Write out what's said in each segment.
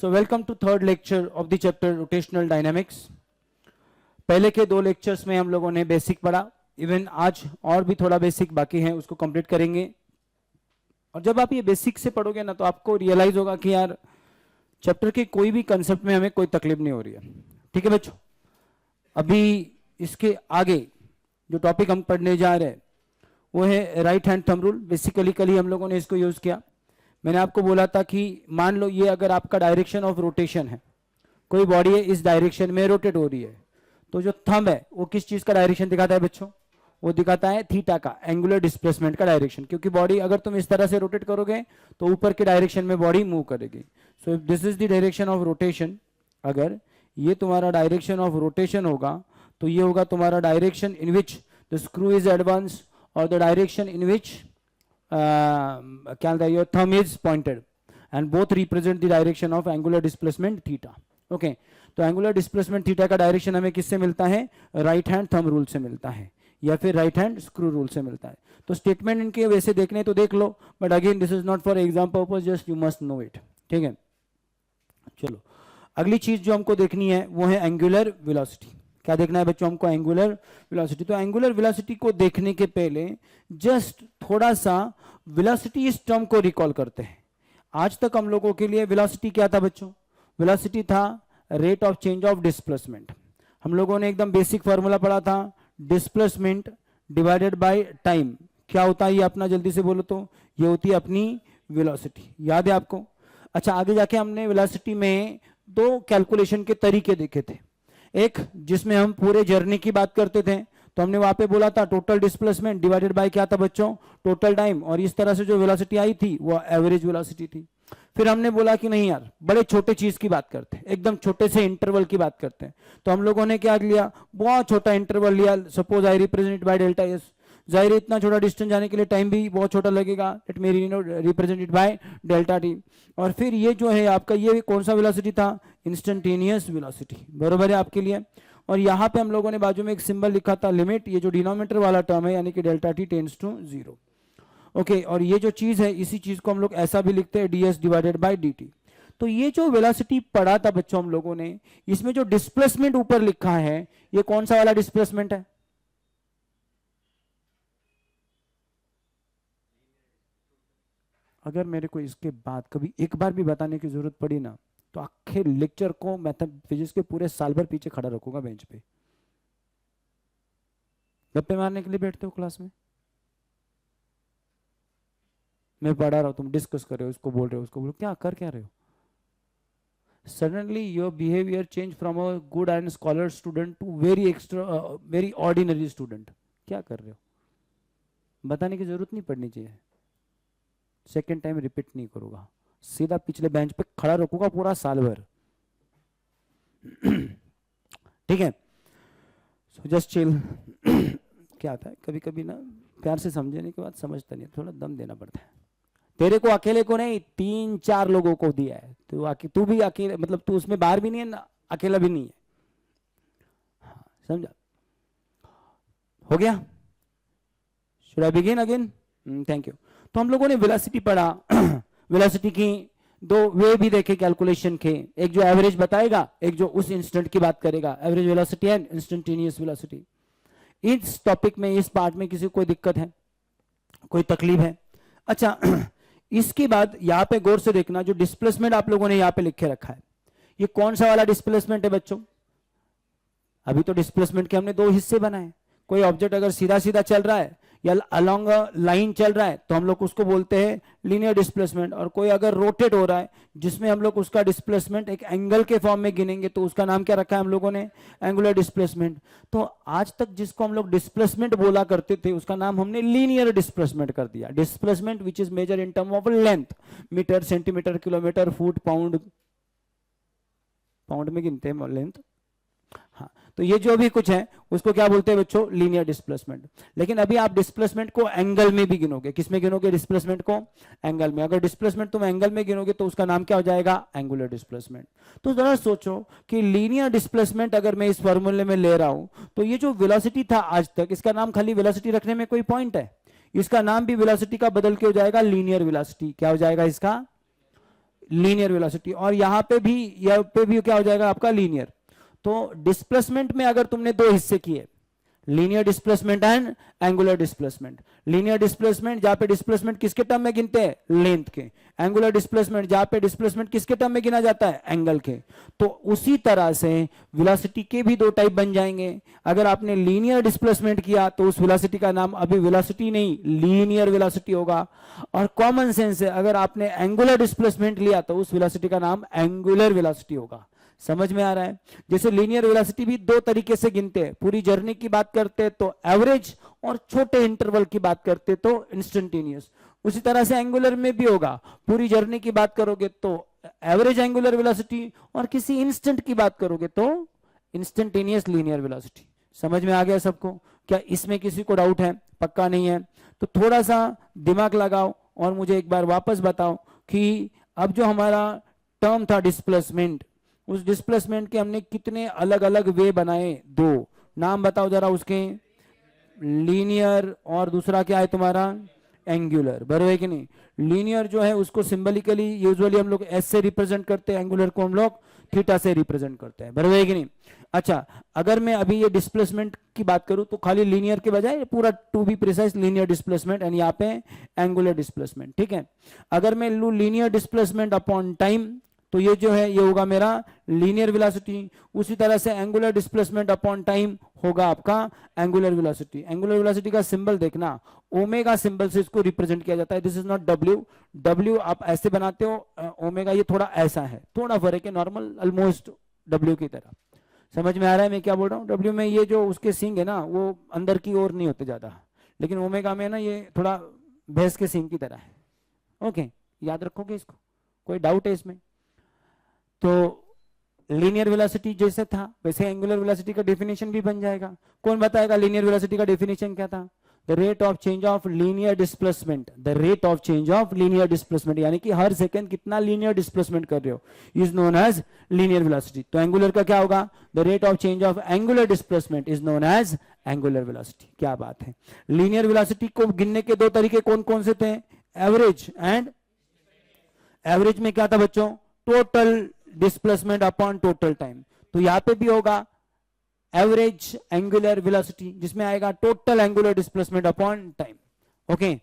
So welcome to third lecture of the chapter rotational dynamics. पहले के दो lectures में हम लोगों ने बेसिक पढ़ा, इवन आज और भी थोड़ा बेसिक बाकी है, उसको कंप्लीट करेंगे। और जब आप ये बेसिक से पढ़ोगे ना तो आपको रियलाइज होगा कि यार चैप्टर के कोई भी कंसेप्ट में हमें कोई तकलीफ नहीं हो रही है। ठीक है बच्चों, अभी इसके आगे जो टॉपिक हम पढ़ने जा रहे हैं वो है right hand thumb rule. Basically कल ही हम लोगों ने इसको यूज किया। मैंने आपको बोला था कि मान लो ये अगर आपका डायरेक्शन ऑफ रोटेशन है, कोई बॉडी है इस डायरेक्शन में रोटेट हो रही है, तो जो थंब है वो किस चीज का डायरेक्शन दिखाता है बच्चों? वो दिखाता है थीटा का, एंगुलर डिस्प्लेसमेंट का डायरेक्शन। क्योंकि बॉडी अगर तुम इस तरह से रोटेट करोगे तो ऊपर के डायरेक्शन में बॉडी मूव करेगी। So if this is the direction of rotation, अगर ये तुम्हारा डायरेक्शन ऑफ रोटेशन होगा तो ये होगा तुम्हारा direction in which the screw is advance और द डायरेक्शन इन विच क्या होता है your thumb is pointed, and both represent the direction of angular displacement theta. Okay, तो एंगुलर डिस्प्लेसमेंट थीटा का डायरेक्शन हमें किससे मिलता है? राइट हैंड थंब रूल से मिलता है या फिर राइट हैंड स्क्रू रूल से मिलता है। तो स्टेटमेंट इनके वैसे देखने तो देख लो, but again this is not for exam purpose, just you must know it. ठीक है, चलो अगली चीज जो हमको देखनी है वो है एंगुलर वेलोसिटी। क्या देखना है बच्चों हमको? Angular velocity. तो एंगुलर वेलोसिटी को देखने के पहले जस्ट थोड़ा सा वेलोसिटी इस टर्म को रिकॉल करते हैं। आज तक हम लोगों के लिए वेलोसिटी क्या था बच्चों? वेलोसिटी था rate of change of displacement. हम लोगों ने एकदम बेसिक फॉर्मूला पढ़ा था, डिस्प्लेसमेंट डिवाइडेड बाय टाइम। क्या होता है ये अपना? जल्दी से बोलो तो। ये होती है अपनी वेलोसिटी, याद है आपको? अच्छा, आगे जाके हमने वेलोसिटी में दो कैलकुलेशन के तरीके देखे थे। एक जिसमें हम पूरे जर्नी की बात करते थे, तो हमने वहां पे बोला था टोटल डिस्प्लेसमेंट डिवाइडेड बाय क्या था बच्चों? Total time. और इस तरह से जो वेलोसिटी आई थी वो एवरेज वेलोसिटी थी। फिर हमने बोला कि नहीं यार, बड़े छोटे चीज की बात करते हैं, एकदम छोटे से इंटरवल की बात करते हैं। तो हम लोगों ने क्या लिया? बहुत छोटा इंटरवल लिया। Suppose I represent by delta S. जाहिर है इतना छोटा डिस्टेंस जाने के लिए टाइम भी बहुत छोटा लगेगा, it may represented by delta T. और फिर ये जो है आपका, ये कौन सा वेलोसिटी था? Instantaneous velocity. बरोबर है आपके लिए। और यहाँ पे हम लोगों ने बाजू में एक सिंबल लिखा था लिमिट, ये जो डिनोमिनेटर वाला टर्म है यानी कि डेल्टा टी टेंड्स टू 0। ओके, और ये जो चीज है इसी चीज को हम लोग ऐसा भी लिखते हैं ds डिवाइडेड बाय dt। तो ये जो वेलोसिटी पढ़ा था बच्चों हम लोगों ने, इसमें जो डिस्प्लेसमेंट ऊपर लिखा है ये कौन सा वाला डिस्प्लेसमेंट है? अगर मेरे को इसके बाद कभी एक बार भी बताने की जरूरत पड़ी ना तो आखिर लेक्चर को मैथड फिजिक्स के पूरे साल भर पीछे खड़ा रखूंगा बेंच पे। गप्पे मारने के लिए बैठते हो क्लास में? मैं पढ़ा रहा हूं, तुम डिस्कस कर रहे हो, इसको बोल रहे हो, उसको बोल, क्या कर क्या रहे हो? Suddenly your behaviour change from a good and scholar student to very ordinary student. क्या कर रहे हो? बताने की जरूरत नहीं पड़नी चाहिए। सेकेंड टाइम रिपीट नहीं करूंगा, सीधा पिछले बेंच पे खड़ा रखूंगा पूरा साल भर। ठीक है, सो जस्ट चिल। क्या था कभी कभी ना प्यार से समझने के बाद समझता नहीं, थोड़ा दम देना पड़ता है। तेरे को अकेले को नहीं, 3-4 लोगों को दिया है। तू भी अकेले, मतलब तू उसमें बाहर भी नहीं है ना अकेला भी नहीं है। हाँ, समझा? हो गया? Should I begin again? Thank you. तो हम लोगों ने वेलोसिटी पढ़ा। वेलोसिटी की दो वे भी देखे कैलकुलेशन के, एक जो एवरेज बताएगा, एक जो उस इंस्टेंट की बात करेगा, average velocity and instantaneous velocity. इस टॉपिक में, इस पार्ट में किसी को कोई दिक्कत है, कोई तकलीफ है? अच्छा, इसके बाद यहां पे गौर से देखना, जो डिस्प्लेसमेंट आप लोगों ने यहां पे लिखे रखा है, ये कौन सा वाला डिस्प्लेसमेंट है बच्चों? अभी तो डिस्प्लेसमेंट के हमने दो हिस्से बनाए। कोई ऑब्जेक्ट अगर सीधा सीधा चल रहा है या अलोंग लाइन चल रहा है तो हम लोग उसको बोलते हैं लीनियर डिस्प्लेसमेंट। और कोई अगर रोटेट हो रहा है जिसमें हम लोग उसका डिस्प्लेसमेंट एक एंगल के फॉर्म में गिनेंगे तो उसका नाम क्या रखा है हम लोगों ने? Angular displacement. तो आज तक जिसको हम लोग डिस्प्लेसमेंट बोला करते थे उसका नाम हमने लीनियर डिस्प्लेसमेंट कर दिया। Displacement which is measure in term of length, metre, centimetre, kilometre, foot, pound. Pound में गिनते हैं लेंथ। हाँ, तो ये जो भी कुछ है उसको क्या बोलते हैं बच्चों? Linear displacement. लेकिन अभी आप डिस्प्लेसमेंट को एंगल में भी गिनोगे। किस में गिनोगे डिस्प्लेसमेंट को? एंगल में। अगर डिस्प्लेसमेंट तुम एंगल में गिनोगे तो उसका नाम क्या हो जाएगा? Angular displacement. तो जरा सोचो कि लीनियर डिस्प्लेसमेंट अगर मैं इस फॉर्मूले में ले रहा हूं तो ये जो वेलोसिटी था आज तक, इसका नाम खाली वेलोसिटी रखने में कोई पॉइंट है? इसका नाम भी वेलोसिटी का बदल के हो जाएगा लीनियर वेलोसिटी। क्या हो जाएगा इसका? लीनियर वेलोसिटी, और यहाँ पे भी क्या हो जाएगा आपका लीनियर। तो डिस्प्लेसमेंट में अगर तुमने दो हिस्से किए, linear displacement and angular displacement. Linear displacement जहां पे डिस्प्लेसमेंट किसके टर्म में गिनते हैं, लेंथ के। एंगुलर डिस्प्लेसमेंट जहां पे डिस्प्लेसमेंट किसके टर्म में गिना जाता है, एंगल के। तो उसी तरह से वेलोसिटी के भी दो टाइप बन जाएंगे। अगर आपने लीनियर डिस्प्लेसमेंट किया तो उस वेलोसिटी का नाम अभी वेलोसिटी नहीं, लीनियर वेलोसिटी होगा। और कॉमन सेंस से अगर आपने एंगुलर डिस्प्लेसमेंट लिया तो उस वेलोसिटी का नाम एंगुलर वेलोसिटी होगा। समझ में आ रहा है? जैसे लीनियर वेलोसिटी भी दो तरीके से गिनते हैं, पूरी जर्नी की बात करते हैं तो एवरेज, और छोटे इंटरवल की बात करते तो इंस्टेंटेनियस। उसी तरह से एंगुलर में भी होगा, पूरी जर्नी की बात करोगे तो एवरेज एंगुलर वेलोसिटी, और किसी इंस्टेंट की बात करोगे तो इंस्टेंटेनियस लीनियर वेलोसिटी। समझ में आ गया सबको? क्या इसमें किसी को डाउट है? पक्का नहीं है तो थोड़ा सा दिमाग लगाओ और मुझे एक बार वापस बताओ कि अब जो हमारा टर्म था डिस्प्लेसमेंट, उस डिस्प्लेसमेंट के हमने कितने अलग अलग वे बनाए? दो। नाम बताओ जरा उसके। लीनियर और दूसरा क्या है तुम्हारा? एंगुलर। बरोबर है कि नहीं? लीनियर जो है उसको सिंबलिकली यूजुअली हम लोग एस से रिप्रेजेंट करते हैं, एंगुलर को हम लोग थीटा से रिप्रेजेंट करते हैं। बरोबर है कि नहीं? अच्छा, अगर मैं अभी ये डिस्प्लेसमेंट की बात करूं तो खाली लीनियर के बजाय पूरा to be precise linear displacement and यहाँ पे एंगुलर डिस्प्लेसमेंट। ठीक है, अगर मैं लू लीनियर डिस्प्लेसमेंट अपॉन टाइम तो ये जो है ये होगा मेरा लीनियर वेलोसिटी। उसी तरह से एंगुलर डिस्प्लेसमेंट अपॉन टाइम होगा आपका एंगुलर वेलोसिटी। एंगुलर वेलोसिटी का सिंबल देखना, ओमेगा सिंबल से इसको रिप्रेजेंट किया जाता है। This is not W, W आप ऐसे बनाते हो, ओमेगा ये थोड़ा ऐसा है, थोड़ा फर्क है, नॉर्मल ऑलमोस्ट डब्ल्यू की तरह। समझ में आ रहा है मैं क्या बोल रहा हूँ? डब्ल्यू में ये जो उसके सिंग है ना वो अंदर की ओर नहीं होते ज्यादा, लेकिन ओमेगा में ना ये थोड़ा भैंस के सिंग की तरह है। ओके, याद रखोगे इसको? कोई डाउट है इसमें? तो लीनियर वेलोसिटी जैसे था वैसे एंगुलर वेलोसिटी का डेफिनेशन भी बन जाएगा। कौन बताएगा लीनियर वेलोसिटी का डेफिनेशन क्या था? The rate of change of linear displacement, the rate of change of linear displacement, यानी कि हर सेकंड कितना लीनियर डिस्प्लेसमेंट कर रहे हो, is known as linear velocity. तो एंगुलर का क्या होगा? The rate of change of angular displacement is known as angular velocity. क्या बात है! लीनियर वेलोसिटी को गिनने के दो तरीके कौन कौन से थे? एवरेज एंड, एवरेज में क्या था बच्चों? Total displacement upon total time. तो यहां पे भी होगा एवरेज एंगुलर वेलोसिटी, जिसमें आएगा total angular displacement upon time. Okay,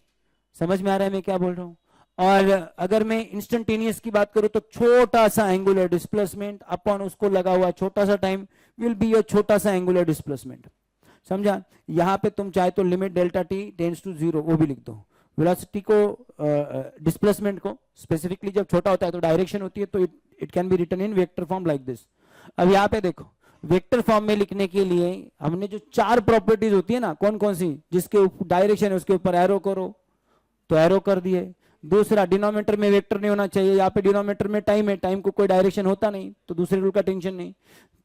समझ में आ रहा है मैं क्या बोल रहा हूं? और अगर मैं इंस्टेंटेनियस की बात करूं तो छोटा सा एंगुलर डिस्प्लेसमेंट अपॉन उसको लगा हुआ छोटा सा टाइम विल बी योर छोटा सा एंगुलर डिस्प्लेसमेंट। समझा? यहां पे तुम चाहे तो limit delta T tends to 0 वो भी लिख दो। वेलोसिटी को डिस्प्लेसमेंट को स्पेसिफिकली जब छोटा होता है तो डायरेक्शन होती है, तो it can be written in vector form like this. अब यहाँ पे देखो, वेक्टर फॉर्म में लिखने के लिए हमने जो चार प्रॉपर्टीज होती है ना, कौन कौन सी? जिसके डायरेक्शन है उसके ऊपर एरो करो, तो एरो कर दिए। दूसरा, डिनोमिनेटर में वेक्टर नहीं होना चाहिए, यहाँ पे डिनोमिनेटर में टाइम है, टाइम को कोई डायरेक्शन होता नहीं तो दूसरे रूल का टेंशन नहीं।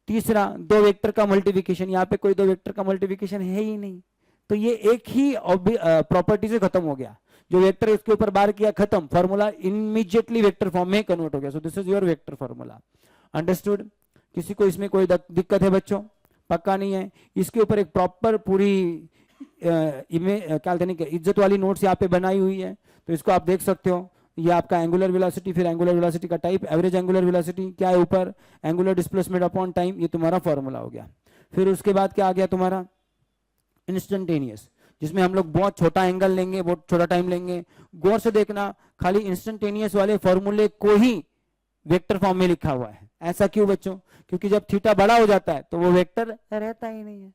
तीसरा, दो वेक्टर का मल्टीप्लिकेशन, यहाँ पे कोई दो वेक्टर का मल्टीप्लिकेशन है ही नहीं, तो ये एक ही प्रॉपर्टी से खत्म हो गया। जो वेक्टर है उसके ऊपर बार किया, खत्म, फॉर्मूला इमीडिएटली वेक्टर फॉर्म में कन्वर्ट हो गया। So this is your vector formula. Understood? किसी को इसमें कोई दिक्कत है बच्चों? पक्का नहीं है? इसके ऊपर एक प्रॉपर पूरी क्या देने की इज्जत वाली नोट्स यहाँ पे बनाई हुई है, तो इसको आप देख सकते हो। ये आपका एंगुलर वेलोसिटी, फिर एंगुलर वेलोसिटी का टाइप, एवरेज एंगुलर वेलोसिटी क्या है ऊपर, एंगुलर डिस्प्लेसमेंट अपॉन टाइम, ये तुम्हारा फॉर्मूला हो गया। फिर उसके बाद क्या आ गया तुम्हारा? इंस्टेंटेनियस, जिसमें हम लोग बहुत छोटा एंगल लेंगे, बहुत छोटा टाइम लेंगे। गौर से देखना, खाली इंस्टेंटेनियस वाले फॉर्मूले को ही वेक्टर फॉर्म में लिखा हुआ है। ऐसा क्यों बच्चों? क्योंकि जब थीटा बड़ा हो जाता है तो वो वेक्टर रहता ही नहीं है,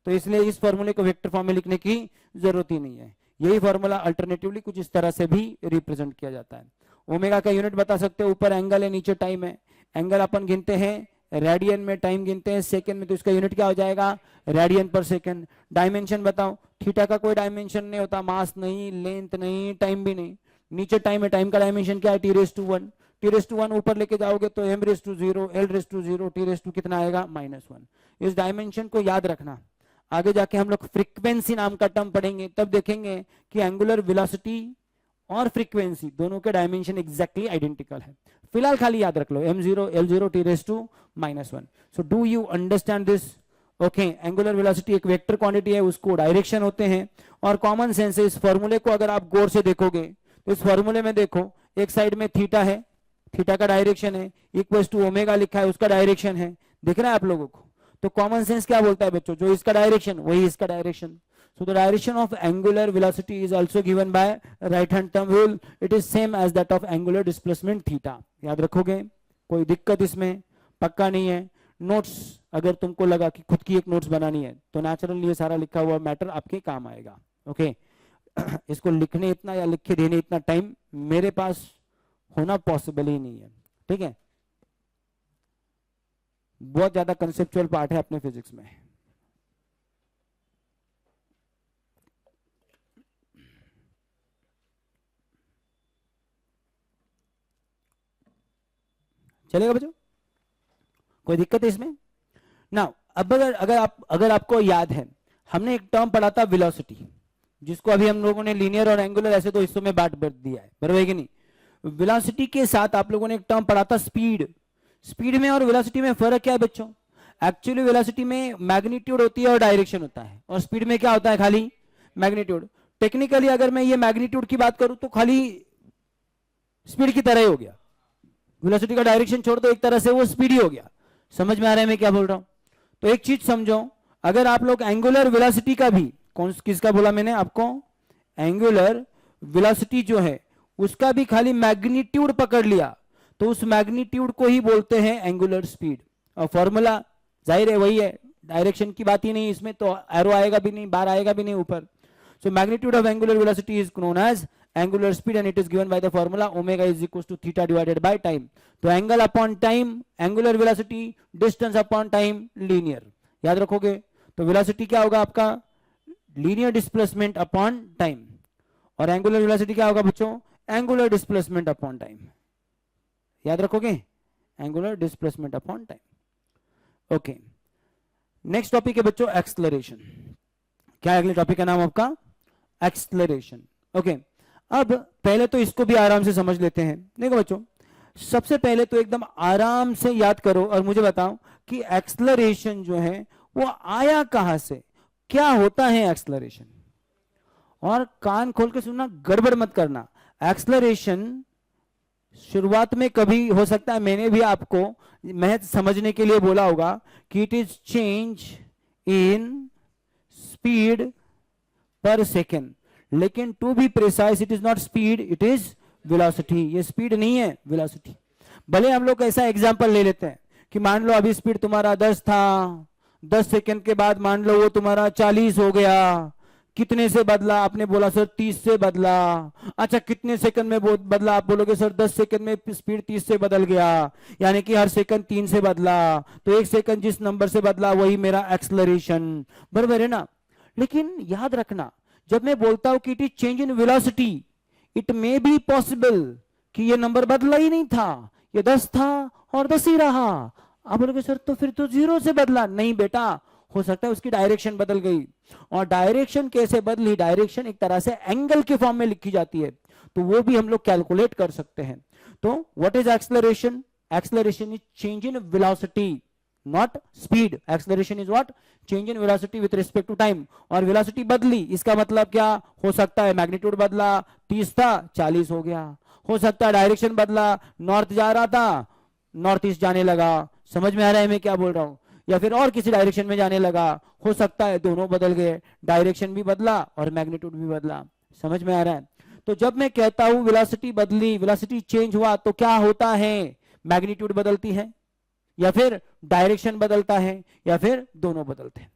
तो इसलिए इस फॉर्मूले को वेक्टर फॉर्म में लिखने की जरूरत ही नहीं है। यही फॉर्मूला अल्टरनेटिवली कुछ इस तरह से भी रिप्रेजेंट किया जाता है। ओमेगा का यूनिट बता सकते हो, ऊपर एंगल है नीचे टाइम है। एंगल अपन गिनते हैं रेडियन में, टाइम गिनते हैं सेकंड में, तो इसका यूनिट क्या हो जाएगा? रेडियन पर सेकंड। डायमेंशन बताओ, थीटा का कोई डायमेंशन नहीं होता, मास नहीं, लेंथ नहीं, टाइम भी नहीं। नीचे टाइम है, टाइम का डायमेंशन क्या है? t⁻1। t⁻1 ऊपर लेके जाओगे तो m⁻0, l⁻0, t⁻2 कितना आएगा? -1। इस डायमेंशन को याद रखना। आगे जाके हम लोग फ्रीक्वेंसी नाम का टर्म पढ़ेंगे, तब देखेंगे कि एंगुलर वेलोसिटी और फ्रीक्वेंसी दोनों के डायमेंशन एग्जैक्टली आइडेंटिकल है। फिलहाल खाली याद रख लो m0, l0, t⁻1। So do you understand this? Okay, angular velocity एक वेक्टर क्वांटिटी है, उसको डायरेक्शन होते हैं, और कॉमन सेंस से इस फॉर्मूले को अगर आप गौर से देखोगे तो इस फॉर्मूले में देखो, एक साइड में थीटा है, थीटा का डायरेक्शन है, इक्वल्स टू ओमेगा लिखा है उसका डायरेक्शन है, दिख रहा है आप लोगों को। तो कॉमन सेंस क्या बोलता है बच्चों, जो इसका डायरेक्शन वही इसका direction. So the direction of angular velocity is also given by right hand term rule. It is same as that of angular displacement theta. याद रखोगे, कोई दिक्कत इसमें पक्का नहीं है। नोट्स अगर तुमको लगा कि खुद की एक नोट्स बनानी है तो नेचुरली ये सारा लिखा हुआ मैटर आपके काम आएगा। ओके इसको लिखने इतना या लिख के देने इतना टाइम मेरे पास होना पॉसिबल ही नहीं है, ठीक है। बहुत ज्यादा कंसेप्चुअल पार्ट है अपने फिजिक्स में। चलेगा बच्चों, कोई दिक्कत है इसमें ना। अब अगर आपको याद है, हमने एक टर्म पढ़ा था वेलोसिटी, जिसको अभी हम लोगों ने लीनियर और एंगुलर ऐसे तो हिस्सों में बांट दिया है, बराबर है कि नहीं। वेलोसिटी के साथ आप लोगों ने एक टर्म पढ़ा था स्पीड। स्पीड में और वेलोसिटी में फर्क क्या है बच्चों? एक्चुअली वेलोसिटी में मैग्नीट्यूड होती है और डायरेक्शन होता है, और स्पीड में क्या होता है? खाली मैग्नीट्यूड। टेक्निकली अगर मैं ये मैग्नीट्यूड की बात करूं तो खाली स्पीड की तरह ही हो गया, वेलोसिटी का डायरेक्शन छोड़ दो, एक तरह से वो स्पीड ही हो गया। समझ में आ रहा है मैं क्या बोल रहा हूं? तो एक चीज समझो, अगर आप लोग एंगुलर वेलोसिटी का भी किसका बोला मैंने आपको? एंगुलर वेलोसिटी जो है उसका भी खाली मैग्नीट्यूड पकड़ लिया तो उस मैग्नीट्यूड को ही बोलते हैं एंगुलर स्पीड। और फॉर्मूला जाहिर है वही है, डायरेक्शन की बात ही नहीं, इसमें तो एरो आएगा भी नहीं, बार आएगा भी नहीं ऊपर। So magnitude of angular velocity is known as angular speed and it is given by the formula omega is equals to theta divided by time. तो angle upon time, angular velocity, distance upon time, linear. याद रखोगे तो velocity क्या होगा आपका? linear displacement upon time. और angular velocity क्या होगा बच्चों? angular displacement upon time. याद रखोगे? angular displacement upon time. okay. next topic है बच्चों acceleration. क्या है अगले टॉपिक का नाम आपका? acceleration. okay. अब पहले तो इसको भी आराम से समझ लेते हैं। देखो बच्चों, सबसे पहले तो एकदम आराम से याद करो और मुझे बताओ कि एक्सलरेशन जो है वो आया कहां से, क्या होता है एक्सलरेशन। और कान खोल के सुनना, गड़बड़ मत करना। एक्सलरेशन शुरुआत में कभी हो सकता है मैंने भी आपको महज समझने के लिए बोला होगा कि it is change in speed per second, लेकिन to be precise it is not speed, it is velocity. ये स्पीड नहीं है, वेलोसिटी। भले हम लोग ऐसा एग्जांपल ले लेते हैं कि मान लो अभी स्पीड तुम्हारा 10 था, 10 सेकंड के बाद मान लो वो तुम्हारा 40 हो गया। कितने से बदला? आपने बोला सर 30 से बदला। अच्छा कितने सेकंड में बदला? आप बोलोगे सर 10 सेकंड में स्पीड 30 से बदल गया, यानी कि हर सेकंड 3 से बदला, तो एक सेकंड जिस नंबर से बदला वही मेरा एक्सलरेशन, बराबर है ना। लेकिन याद रखना, जब मैं बोलता हूं कि it is change in velocity, it may be possible कि ये नंबर बदला ही नहीं था, ये 10 था और 10 ही रहा। आप बोलोगे सर तो फिर तो 0 से बदला। नहीं बेटा, हो सकता है उसकी डायरेक्शन बदल गई। और डायरेक्शन कैसे बदली? डायरेक्शन एक तरह से एंगल के फॉर्म में लिखी जाती है, तो वो भी हम लोग कैलकुलेट कर सकते हैं। तो what is acceleration? Acceleration is change in velocity, not speed. Acceleration is what? Change in velocity with respect to time. और वेलोसिटी बदली, इसका मतलब क्या हो सकता है? मैग्नीट्यूड बदला, 30 था 40 हो गया। हो सकता है डायरेक्शन बदला, नॉर्थ जा रहा था नॉर्थ ईस्ट जाने लगा। समझ में आ रहा है मैं क्या बोल रहा हूं? या फिर और किसी डायरेक्शन में जाने लगा। हो सकता है दोनों बदल गए, डायरेक्शन भी बदला और मैग्नीट्यूड भी बदला। समझ में आ रहा है? तो जब मैं कहता हूं वेलोसिटी बदली, वेलोसिटी चेंज हुआ, तो क्या होता है? मैग्नीट्यूड बदलती है या फिर डायरेक्शन बदलता है या फिर दोनों बदलते हैं।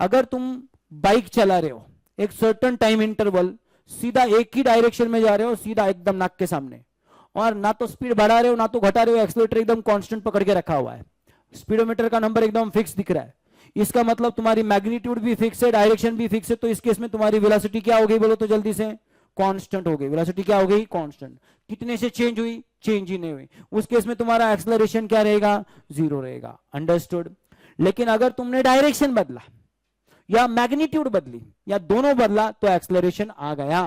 अगर तुम बाइक चला रहे हो एक सर्टेन टाइम इंटरवल, सीधा एक ही डायरेक्शन में जा रहे हो, सीधा एकदम नाक के सामने, और ना तो स्पीड बढ़ा रहे हो ना तो घटा रहे हो, एक्सीलरेटर एकदम कांस्टेंट पकड़ के रखा हुआ है, स्पीडोमीटर का नंबर एकदम फिक्स दिख रहा है, इसका मतलब तुम्हारी मैग्नीट्यूड भी फिक्स है, डायरेक्शन भी फिक्स है। तो इस केस में तुम्हारी वेलोसिटी क्या हो गई बोलो तो जल्दी से? कांस्टेंट हो गई। वेलोसिटी क्या हो गई? कांस्टेंट। कितने से चेंज हुई? चेंज ही नहीं हुई। उस केस में तुम्हारा एक्सेलरेशन क्या रहेगा? 0 रहेगा। अंडरस्टूड? लेकिन अगर तुमने डायरेक्शन बदला या मैग्नीट्यूड बदली या दोनों बदला तो एक्सेलरेशन आ गया।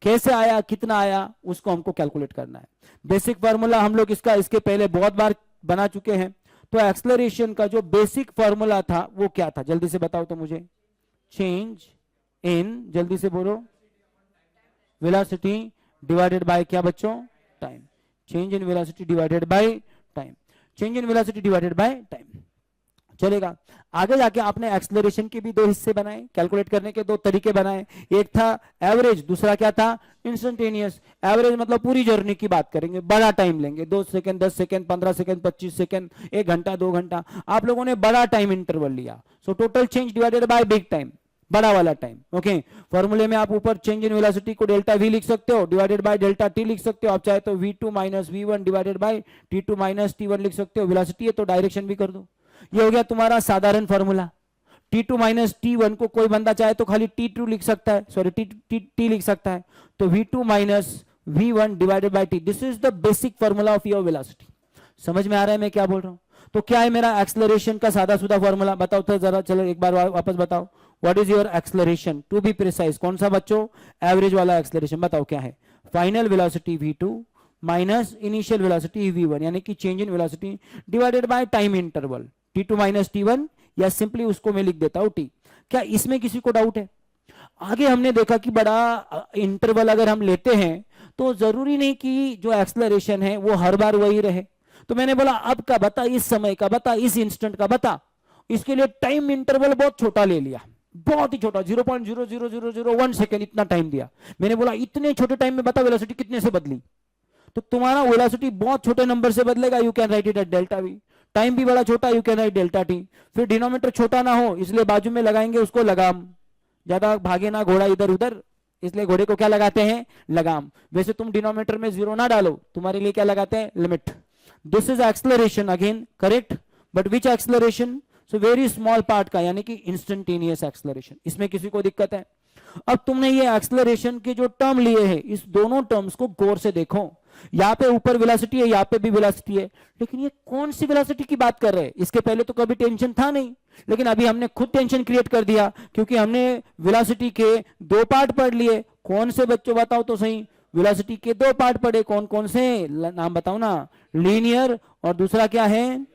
कैसे आया, कितना आया, उसको हमको कैलकुलेट करना है। बेसिक फार्मूला हम लोग इसके पहले बहुत बार बना चुके हैं। तो एक्सेलरेशन का जो बेसिक फार्मूला था वो क्या था? जल्दी से बताओ तो मुझे। चेंज इन, जल्दी से बोलो, वेलोसिटी डिवाइडेड बाय क्या बच्चों? Time. Change in velocity divided by time, change in velocity divided by time चलेगा। आगे जाके आपने एक्सेलरेशन के भी दो हिस्से बनाए, कैलकुलेट करने के दो तरीके बनाए, एक था एवरेज, दूसरा क्या था इंस्टेंटेनियस। एवरेज मतलब पूरी जर्नी की बात करेंगे, बड़ा टाइम लेंगे, 2 सेकंड, 10 सेकंड, 15 सेकंड, 25 सेकंड, 1 घंटा, 2 घंटा, आप लोगों ने बड़ा टाइम इंटरवल लिया। So total change divided by big time, बड़ा वाला टाइम। ओके, फॉर्मूले में आप ऊपर चेंज इन वेलोसिटी को डेल्टा वी लिख सकते हो, डिवाइडेड बाय डेल्टा टी लिख सकते हो, आप चाहे तो v2 minus v1 divided by t2 minus t1 लिख सकते हो। वेलोसिटी है तो डायरेक्शन भी कर दो। ये हो गया तुम्हारा साधारण फॉर्मूला। t2 माइनस t1 को कोई बंदा चाहे तो खाली t2 लिख सकता है, सॉरी t लिख सकता है, तो v2 minus v1 divided by t, this is the basic formula of your velocity. समझ में आ रहा है मैं क्या बोल रहा हूं? तो क्या है मेरा एक्सेलरेशन का सादा सुधा फॉर्मूला, बताओ तो जरा, चलो एक बार वापस बताओ। What is your acceleration, to be precise, कौन सा बच्चों? एवरेज वाला एक्सेलरेशन। बताओ क्या है? Final velocity v2 minus initial velocity v1, यानी कि change in velocity divided by time interval t2 minus t1, या सिंपली उसको मैं लिख देता हूं t। क्या इसमें किसी को डाउट है? आगे हमने देखा कि बड़ा इंटरवल अगर हम लेते हैं तो जरूरी नहीं कि जो एक्सेलरेशन है वो हर बार वही रहे। तो मैंने बोला अब का बता, इस समय का बता, इस इंस्टेंट का बता। इसके लिए टाइम इंटरवल बहुत छोटा ले लिया, बहुत ही छोटा, 0.00001 सेकेंड, इतना टाइम दिया। मैंने बोला इतने छोटे टाइम में बता वेलोसिटी कितने से बदली। तो तुम्हारा वेलोसिटी बहुत छोटे नंबर से बदलेगा, you can write it at delta we. Time भी बड़ा छोटा, you can write delta T. फिर डिनोमिनेटर छोटा ना हो, इसलिए बाजू में लगाएंगे उसको लगाम, ज्यादा भागे ना घोड़ा इधर उधर, इसलिए घोड़े को क्या लगाते हैं? लगाम। वैसे तुम डिनोमिनेटर में 0 ना डालो, तुम्हारे लिए क्या लगाते हैं? Limit. This is acceleration again, correct, but which acceleration? So very small part का, यानी कि इंस्टेंटेनियस एक्सेलरेशन। इसमें किसी को दिक्कत है? अब तुमने ये एक्सेलरेशन के जो टर्म लिए हैं, इस दोनों टर्म्स को गौर से देखो। यहां पे ऊपर वेलोसिटी है, यहां पे भी वेलोसिटी है, लेकिन ये कौन सी वेलोसिटी की बात कर रहे हैं? इसके पहले तो कभी टेंशन था नहीं, लेकिन अभी हमने खुद टेंशन क्रिएट कर दिया, क्योंकि हमने वेलोसिटी के दो पार्ट पढ़ लिए। कौन से बच्चों, बताओ तो सही? वेलोसिटी के दो पार्ट पढ़े, कौन कौन से? नाम बताओ ना। लीनियर और दूसरा क्या है?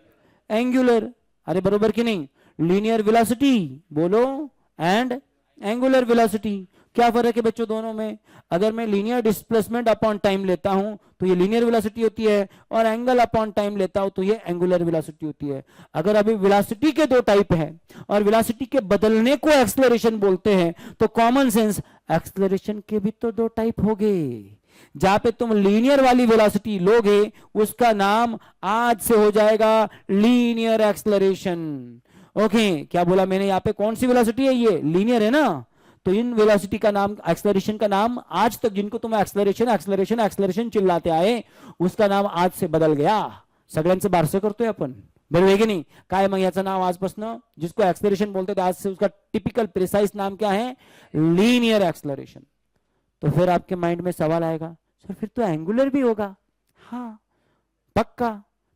एंगुलर। अरे बरोबर कि नहीं? लीनियर वेलोसिटी बोलो एंड एंगुलर वेलोसिटी। क्या फर्क है बच्चों दोनों में? अगर मैं लीनियर डिस्प्लेसमेंट अपॉन टाइम लेता हूं तो ये लीनियर वेलोसिटी होती है, और एंगल अपॉन टाइम लेता हूं तो ये एंगुलर वेलोसिटी होती है। अगर अभी वेलोसिटी के दो टाइप है और वेलोसिटी के बदलने को एक्सेलरेशन बोलते हैं, तो कॉमन सेंस एक्सेलरेशन के भी तो दो टाइप हो गए। जहां पे तुम लीनियर वाली वेलोसिटी लोगे उसका नाम आज से हो जाएगा लीनियर एक्सेलरेशन। ओके, क्या बोला मैंने? यहाँ पे कौन सी वेलोसिटी है? ये लीनियर है ना, तो इन वेलोसिटी का नाम, एक्सेलरेशन का नाम, आज तक जिनको तुम एक्सेलरेशन एक्सेलरेशन एक्सेलरेशन चिल्लाते आए, उसका नाम आज से बदल गया। सगळ्यांचं बारसं करतोय आपण, बरोबर आहे की नाही? काय मग याचं नाव आजपासून, जिसको एक्सेलरेशन बोलते थे, आज से उसका टिपिकल प्रिसाइज नाम क्या है? Linear acceleration. तो फिर आपके माइंड में सवाल आएगा, सर फिर तो एंगुलर भी होगा? हाँ पक्का।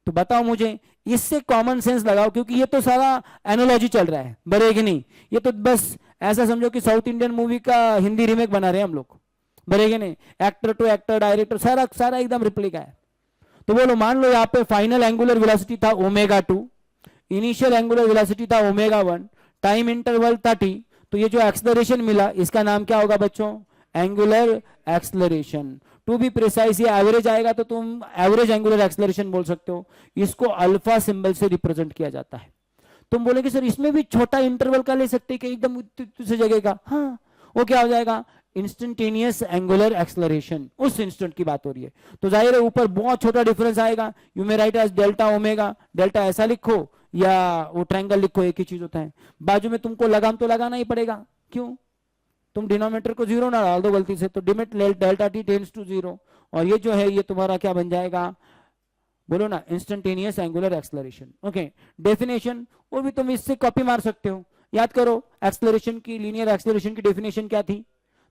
तो बताओ मुझे, इससे कॉमन सेंस लगाओ, क्योंकि ये तो सारा एनोलॉजी चल रहा है, बरे है कि नहीं? ये तो बस ऐसा समझो कि साउथ इंडियन मूवी का हिंदी रीमेक बना रहे हैं हम लोग, बरे है कि नहीं? एक्टर टू एक्टर, डायरेक्टर, सारा सारा एकदम रिप्लिका है। तो बोलो, मान लो यहाँ पे फाइनल एंगुलर वेलोसिटी था ω2, इनिशियल एंगुलर वेलोसिटी था ω1, टाइम इंटरवल था t, तो ये जो एक्सेलरेशन मिला इसका नाम क्या होगा बच्चों? Angular acceleration. To be precise ये एवरेज आएगा तो तुम एवरेज एंगुलर एक्सेलरेशन बोल सकते हो। इसको अल्फा सिंबल से रिप्रेजेंट किया जाता है। तुम बोलेगे सर इसमें भी छोटा इंटरवल का ले सकते कि एकदम दूसरी जगह का? हाँ, वो क्या हो जाएगा? इंस्टेंटेनियस एंगुलर एक्सेलरेशन, उस इंस्टेंट की बात हो रही है। तो जाहिर है ऊपर बहुत छोटा डिफरेंस आएगा, you may write as delta omega. Delta ऐसा लिखो या वो ट्रायंगल लिखो, एक ही चीज होता है। बाजू में तुमको लगाम तो लगाना ही पड़ेगा, क्यों? तुम डिनोमिनेटर को 0 ना डाल दो गलती से, तो limit delta T tends to 0, और ये जो है ये तुम्हारा क्या बन जाएगा? बोलो ना, instantaneous angular acceleration. Okay, definition वो भी तुम इससे कॉपी मार सकते हो। याद करो, एक्सेलरेशन की, लीनियर एक्सेलरेशन की डेफिनेशन क्या थी?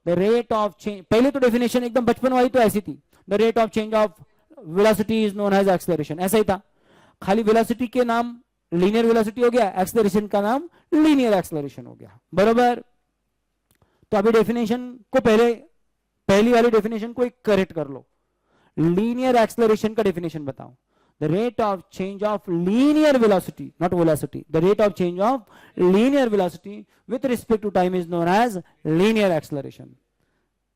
द रेट ऑफ चेंज, पहले तो डेफिनेशन एकदम बचपन वाली तो ऐसी थी, the rate of change of velocity is known as acceleration, ऐसा ही था। खाली वेलोसिटी के नाम लीनियर वेलोसिटी हो गया, एक्सेलरेशन का नाम लीनियर एक्सेलरेशन हो गया, बरोबर? तो अभी डेफिनेशन को पहली वाली डेफिनेशन को एक करेक्ट कर लो। लीनियर एक्सेलरेशन का डेफिनेशन बताओ। The rate of change of linear velocity, not velocity, the rate of change of linear velocity with respect to time is known as linear acceleration.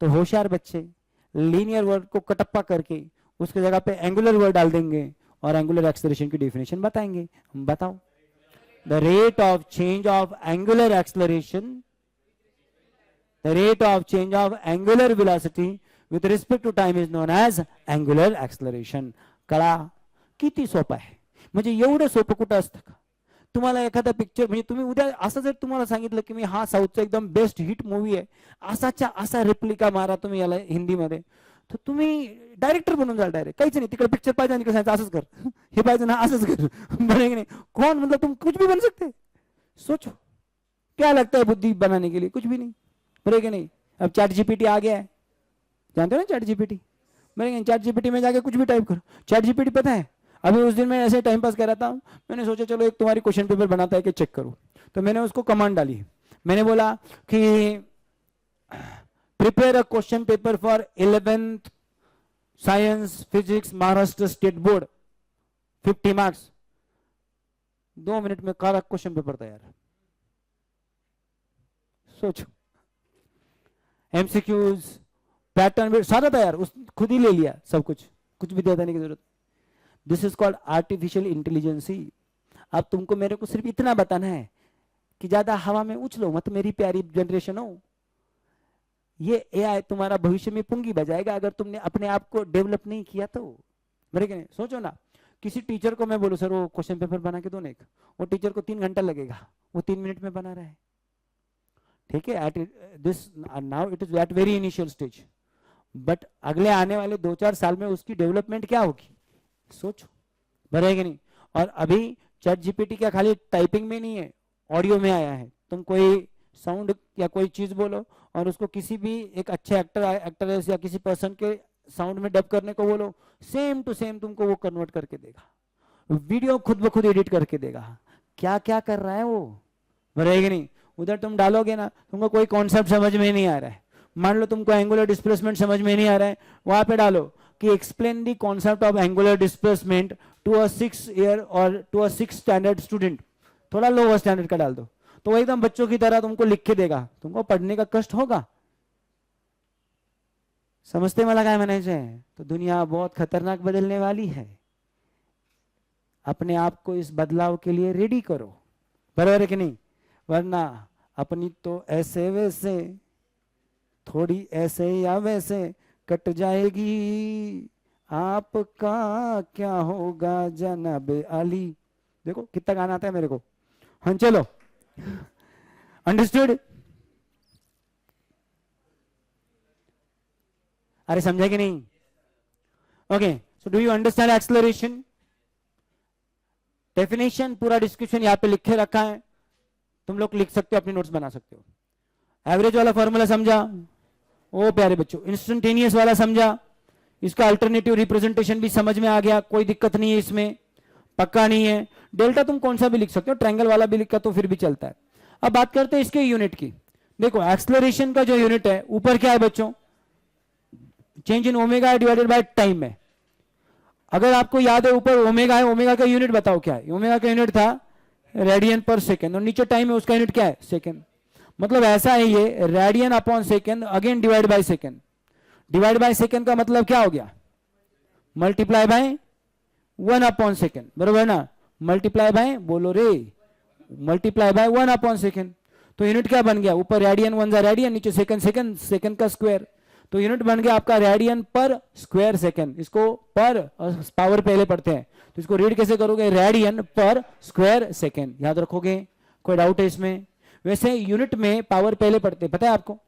तो होशियार बच्चे लीनियर वर्ड को कटप्पा करके उसके जगह पे एंगुलर वर्ड डाल देंगे और एंगुलर एक्सेलरेशन की डेफिनेशन बताएंगे। बताओ, the rate of change of angular acceleration, the rate of change of angular velocity with respect to time is known as angular acceleration. कळा? किती सोपं आहे. म्हणजे एवढं सोपं कुठं असतं का? तुम्हाला एखादा पिक्चर, म्हणजे तुम्ही उद्या असं जर तुम्हाला सांगितलं की मी हा साऊथचा एकदम बेस्ट हिट मूवी आहे, असाच्या असा रेप्लिका मारा तुम्ही याला हिंदीमध्ये, तर तुम्ही डायरेक्टर बनून जाल डायरेक्ट. काहीच नाही, तिकडे पिक्चर पाहिजे आणि सांगायचं असंच कर, हे पाहिजे ना असंच कर, बने की नहीं? कौन, मतलब तुम कुछ भी बन सकते. सोचो क्या लगता है बुद्धि बनाने के लिए? कुछ भी नहीं, बने कि नहीं? अब चैट जीपीटी आ गया है, जानते हो ना चैट जीपीटी? बने चैट जीपीटी में जाके कुछ भी टाइप करो, चैट जीपीटी पता है. अभी उस दिन मैं ऐसे टाइम पास कर रहा था, मैंने सोचा चलो एक तुम्हारी क्वेश्चन पेपर बनाता है कि चेक करूं, तो मैंने उसको कमांड डाली. मैंने बोला कि prepare a question paper for 11th science physics Maharashtra state board 50 marks. 2 minute में काला क्वेश्चन पेपर तैयार. सोचो, एमसीक्यूज, पैटर्न सारा तैयार, उस खुद ही ले लिया सब कुछ भी देने की जरूरत. This is called artificial intelligence. अब तुमको मेरे को सिर्फ इतना बताना है कि ज्यादा हवा में उछलो मत मेरी प्यारी जनरेशन हो. ये एआई तुम्हारा भविष्य में पुंगी बजाएगा अगर तुमने अपने आप को डेवलप नहीं किया तो. मेरे के नहीं सोचो ना, किसी टीचर को मैं बोलूं सर वो क्वेश्चन पेपर बना के दो ना एक, वो टीचर को 3 घंटा लगेगा, वो 3 मिनट में बना रहा है. ठीक है, at this now it is at very initial stage, but अगले आने वाले 2-4 साल में उसकी डेवलपमेंट क्या होगी सोचो, बनेगा नहीं. और अभी चैट जीपीटी क्या खाली टाइपिंग में नहीं है, ऑडियो में आया है. तुम कोई साउंड या कोई चीज बोलो और उसको किसी भी एक अच्छे एक्ट्रेस या किसी पर्सन के साउंड में डब करने को बोलो, सेम टू सेम तुमको वो कन्वर्ट करके देगा. वीडियो खुद ब खुद एडिट करके देगा. क्या क्या कर रहा है वो, बनेगा नहीं. उधर तुम डालोगे ना, तुमको कोई कॉन्सेप्ट समझ में नहीं आ रहा है, मान लो तुमको एंगुलर डिस्प्लेसमेंट समझ में नहीं आ रहा है, वहां पे डालो कि explain the concept of angular displacement to a 6 year और टू अ 6 स्टैंडर्ड स्टूडेंट. थोड़ा लोअर स्टैंडर्ड का डाल दो तो वो एकदम बच्चों की तरह तुमको लिख के देगा. तुमको पढ़ने का कष्ट होगा. समझते मला काय म्हणायचंय? तो दुनिया बहुत खतरनाक बदलने वाली है. अपने आप को इस बदलाव के लिए रेडी करो, बराबर है कि नहीं? वरना अपनी तो ऐसे वैसे, थोड़ी ऐसे या वैसे कट जाएगी. आपका क्या होगा जनाब अली. देखो कितना गाना आता है मेरे को. हाँ चलो, अंडरस्टूड? अरे समझा कि नहीं? Okay, so do you understand acceleration? Definition पूरा डिस्क्रिप्शन यहाँ पे लिखे रखा है, तुम लोग लिख सकते हो, अपनी नोट्स बना सकते हो. एवरेज वाला फॉर्मूला समझा? ओ प्यारे बच्चों, इंस्टेंटेनियस वाला समझा? इसका अल्टरनेटिव रिप्रेजेंटेशन भी समझ में आ गया, कोई दिक्कत नहीं है इसमें, पक्का नहीं है. डेल्टा तुम कौन सा भी लिख सकते हो, ट्रायंगल वाला भी लिखा तो फिर भी चलता है. अब बात करते हैं इसके यूनिट की. देखो एक्सेलरेशन का जो यूनिट है ऊपर क्या है बच्चों? Change in omega divided by time है. अगर आपको याद है ऊपर ओमेगा है, ओमेगा का यूनिट बताओ क्या है? ओमेगा का यूनिट था रेडियन पर सेकेंड, और नीचे टाइम है, उसका यूनिट क्या है? सेकेंड. मतलब ऐसा है ये radian upon second again divide by second. Divide by second का मतलब क्या हो गया? मल्टीप्लाई बाय 1 अपॉन सेकेंड, बरोबर ना? मल्टीप्लाई बाय, बोलो रे, मल्टीप्लाई बाय 1 अपॉन सेकेंड. तो यूनिट क्या बन गया? ऊपर रेडियन 1 रेडियन, नीचे सेकेंड सेकेंड, सेकेंड का स्क्वायर. तो यूनिट बन गया आपका रेडियन पर स्क्वायर सेकेंड. इसको पर पावर पहले पढ़ते हैं, तो इसको रीड कैसे करोगे? रेडियन पर स्क्वायर सेकेंड. याद रखोगे? कोई डाउट है इसमें? वैसे यूनिट में पावर पहले पढ़ते, पता है आपको?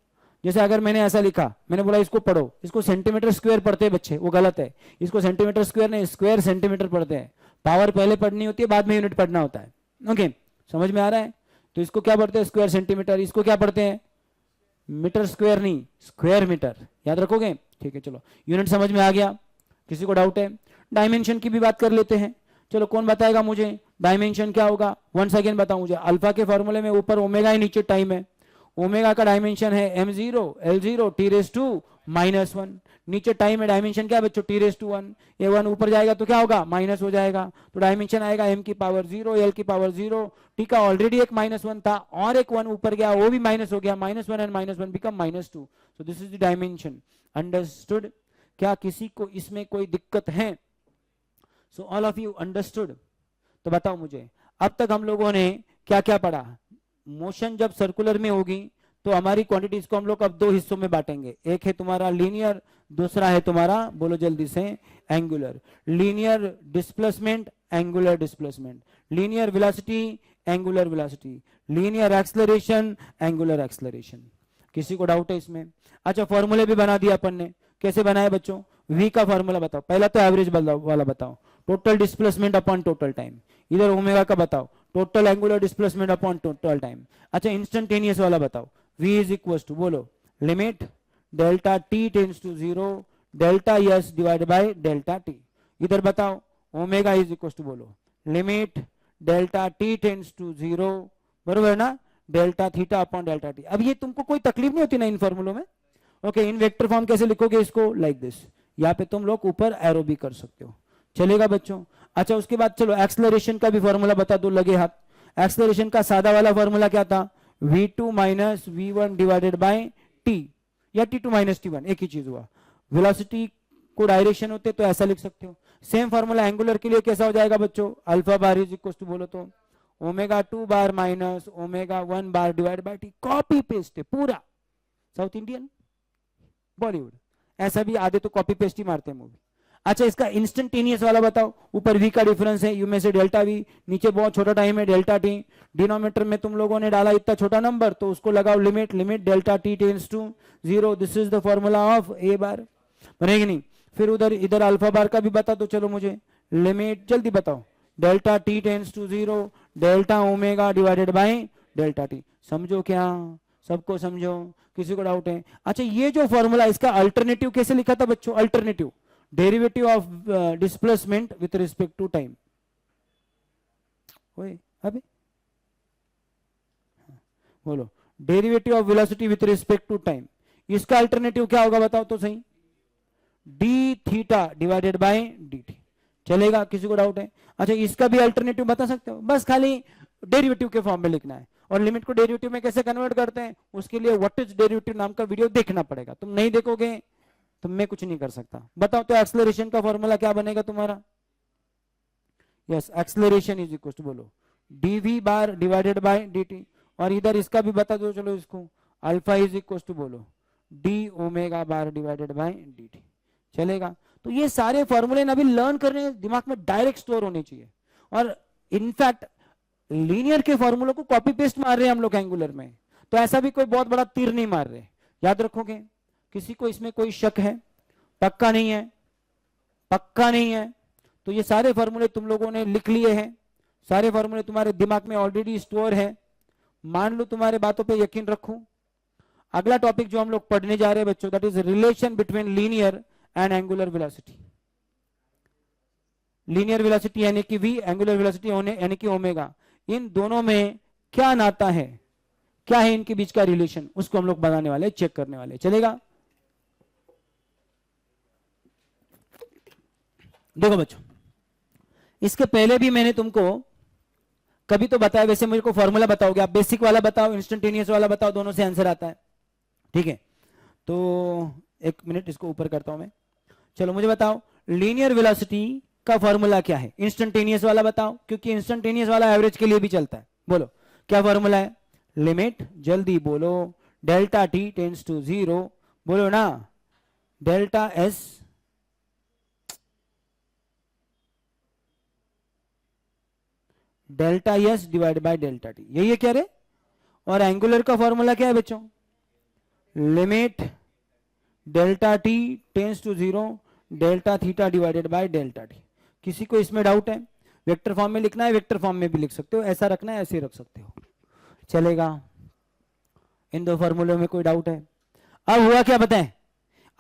जैसे अगर मैंने ऐसा लिखा, मैंने बोला इसको पढ़ो, इसको सेंटीमीटर स्क्वायर पढ़ते हैं बच्चे, वो गलत है. इसको सेंटीमीटर स्क्वायर नहीं, स्क्वायर सेंटीमीटर पढ़ते हैं. पावर पहले पढ़नी होती है, बाद में यूनिट पढ़ना होता है. ओके, समझ में आ रहा है? तो इसको क्या पढ़ते हैं? Square centimetre. इसको क्या पढ़ते हैं? मीटर स्क्वायर नहीं, स्क्वायर मीटर. याद रखोगे? ठीक है, चलो यूनिट समझ में आ गया. किसी को डाउट है? डायमेंशन की भी बात कर लेते हैं. चलो कौन बताएगा मुझे डायमेंशन क्या होगा? वंस अगेन बताऊं मुझे. अल्फा के फॉर्मूले में ऊपर ओमेगा है, नीचे टाइम है. ओमेगा का डायमेंशन है m0 L0 t⁻⁻1. नीचे टाइम है, डायमेंशन क्या है बच्चों? t⁻1. ये 1 ऊपर जाएगा तो क्या होगा? माइनस हो जाएगा. तो डायमेंशन आएगा m की पावर 0 L की पावर 0. t का ऑलरेडी एक -1 था और एक 1 ऊपर गया, वो भी माइनस हो गया. -1 and -1 become -2. So this is the dimension. Understood? क्या किसी को इसमें कोई दिक्कत है? So all of you understood? तो बताओ मुझे, अब तक हम लोगों ने क्या क्या पढ़ा? मोशन जब सर्कुलर में होगी तो हमारी क्वांटिटीज को हम लोग अब दो हिस्सों में बांटेंगे, एक है तुम्हारा लीनियर, दूसरा है तुम्हारा, बोलो जल्दी से, angular. Linear displacement, angular displacement, linear velocity, angular velocity, linear acceleration, angular acceleration. किसी को डाउट है इसमें? अच्छा, फॉर्मूले भी बना दिया अपन ने। कैसे बनाए बच्चों? वी का फॉर्मूला बताओ, पहला तो एवरेज वाला बताओ, total displacement upon total time. इधर ओमेगा का बताओ, total angular displacement upon total time. अच्छा, इंस्टेंटेनियस वाला बताओ, v इज इक्वल टू, बोलो, limit delta t tends to 0 delta s divide by delta t। इधर बताओ, ओमेगा इज इक्वल टू, बोलो, limit delta t tends to 0, बरोबर ना, delta theta upon delta t। अब ये तुमको कोई तकलीफ नहीं होती ना इन फॉर्मूलों में? ओके, इन वेक्टर फॉर्म कैसे लिखोगे इसको? Like this. यहाँ पे तुम लोग ऊपर एरो भी कर सकते हो, चलेगा बच्चों? अच्छा, उसके बाद चलो एक्सेलरेशन का भी फॉर्मूला बता दो, लगे हाथ। एक्सेलरेशन का सादा वाला फॉर्मूला क्या था? v2 minus v1 divided by t, या t2 माइनस t1, एक ही चीज हुआ। वेलोसिटी को डायरेक्शन होते तो ऐसा लिख सकते हो। सेम फॉर्मूला एंगुलर के लिए कैसा हो जाएगा बच्चों? Alpha bar is equal to, बोलो तो, omega 2 bar minus omega 1 bar divide by t। Copy paste है पूरा, साउथ इंडियन बॉलीवुड, ऐसा भी आधे तो कॉपी पेस्ट ही मारते हैं मूवी। अच्छा, इसका इंस्टेंटेनियस वाला बताओ। ऊपर v का डिफरेंस है, u में से डेल्टा v, नीचे बहुत छोटा टाइम है डेल्टा t। डिनोमिनेटर में तुम लोगों ने डाला इतना छोटा नंबर, तो उसको लगाओ limit, limit delta t tends to 0। This is the formula of a bar, बनेगी नहीं? फिर उधर इधर अल्फा बार का भी बता दो, चलो मुझे, लिमिट जल्दी बताओ, delta t tends to 0 delta omega divided by delta t। समझो क्या? सबको समझो? किसी को डाउट है? अच्छा, ये जो फॉर्मूला, इसका अल्टरनेटिव कैसे लिखा था बच्चों? Alternative, derivative of displacement with respect to time. अभी बोलो, derivative of velocity with respect to time. इसका अल्टरनेटिव क्या होगा बताओ तो सही? D theta divided by D T. चलेगा? किसी को डाउट है? अच्छा, इसका भी अल्टरनेटिव बता सकते हो? बस खाली डेरिवेटिव के फॉर्म में लिखना है। और लिमिट को डेरिवेटिव में कैसे कन्वर्ट करते हैं, उसके लिए व्हाट इज डेरिवेटिव नाम का वीडियो देखना पड़ेगा। तुम नहीं देखोगे तो मैं कुछ नहीं कर सकता। बताओ तो एक्सेलरेशन का फॉर्मूला क्या बनेगा तुम्हारा? Yes, acceleration is equal to, बोलो, dv bar divided by dt। और इधर इसका भी बता दो, चलो इसको, अल्फा इज इक्वल टू, बोलो, d omega bar divided by dt। चलेगा? तो ये सारे फॉर्मूले अभी लर्न करने, दिमाग में डायरेक्ट स्टोर होने चाहिए। और इनफैक्ट लीनियर के फॉर्मूलों को कॉपी पेस्ट मार रहे हैं हम लोग एंगुलर में, तो ऐसा भी कोई बहुत बड़ा तीर नहीं मार रहे, याद रखोगे? किसी को इसमें कोई शक है? पक्का नहीं है? पक्का नहीं है? तो ये सारे फॉर्मूले तुम लोगों ने लिख लिए हैं, सारे फॉर्मूले तुम्हारे दिमाग में ऑलरेडी स्टोर है, मान लो, तुम्हारे बातों पे यकीन रखूं। अगला टॉपिक जो हम लोग पढ़ने जा रहे हैं बच्चों, that is relation between linear and angular velocity. Linear velocity यानी कि v, एंगुलर वेलोसिटी यानी कि ओमेगा, इन दोनों में क्या नाता है, क्या है इनके बीच का रिलेशन, उसको हम लोग बनाने वाले, चेक करने वाले। चलेगा? देखो बच्चों, इसके पहले भी मैंने तुमको कभी तो बताया, वैसे मेरे को फॉर्मूला बताओगे आप, बेसिक वाला बताओ, इंस्टेंटेनियस वाला बताओ, दोनों से आंसर आता है, ठीक है? तो एक मिनट इसको ऊपर करता हूं मैं। चलो मुझे बताओ, लीनियर वेलोसिटी का फॉर्मूला क्या है? इंस्टेंटेनियस वाला बताओ, क्योंकि इंस्टेंटेनियस वाला एवरेज के लिए भी चलता है। बोलो क्या फॉर्मूला है? लिमिट, जल्दी बोलो, डेल्टा टी टेंड्स टू 0, बोलो ना, delta S delta S divide by delta T, यही है क्या रे? और एंगुलर का फॉर्मूला क्या है बच्चों? Limit delta T tends to 0 delta theta divided by delta T. किसी को इसमें डाउट है? वेक्टर फॉर्म में लिखना है, वेक्टर फॉर्म में भी लिख सकते हो, ऐसा रखना है ऐसे रख सकते हो, चलेगा? इन दो फॉर्मूलों में कोई डाउट है? अब हुआ क्या बताएं,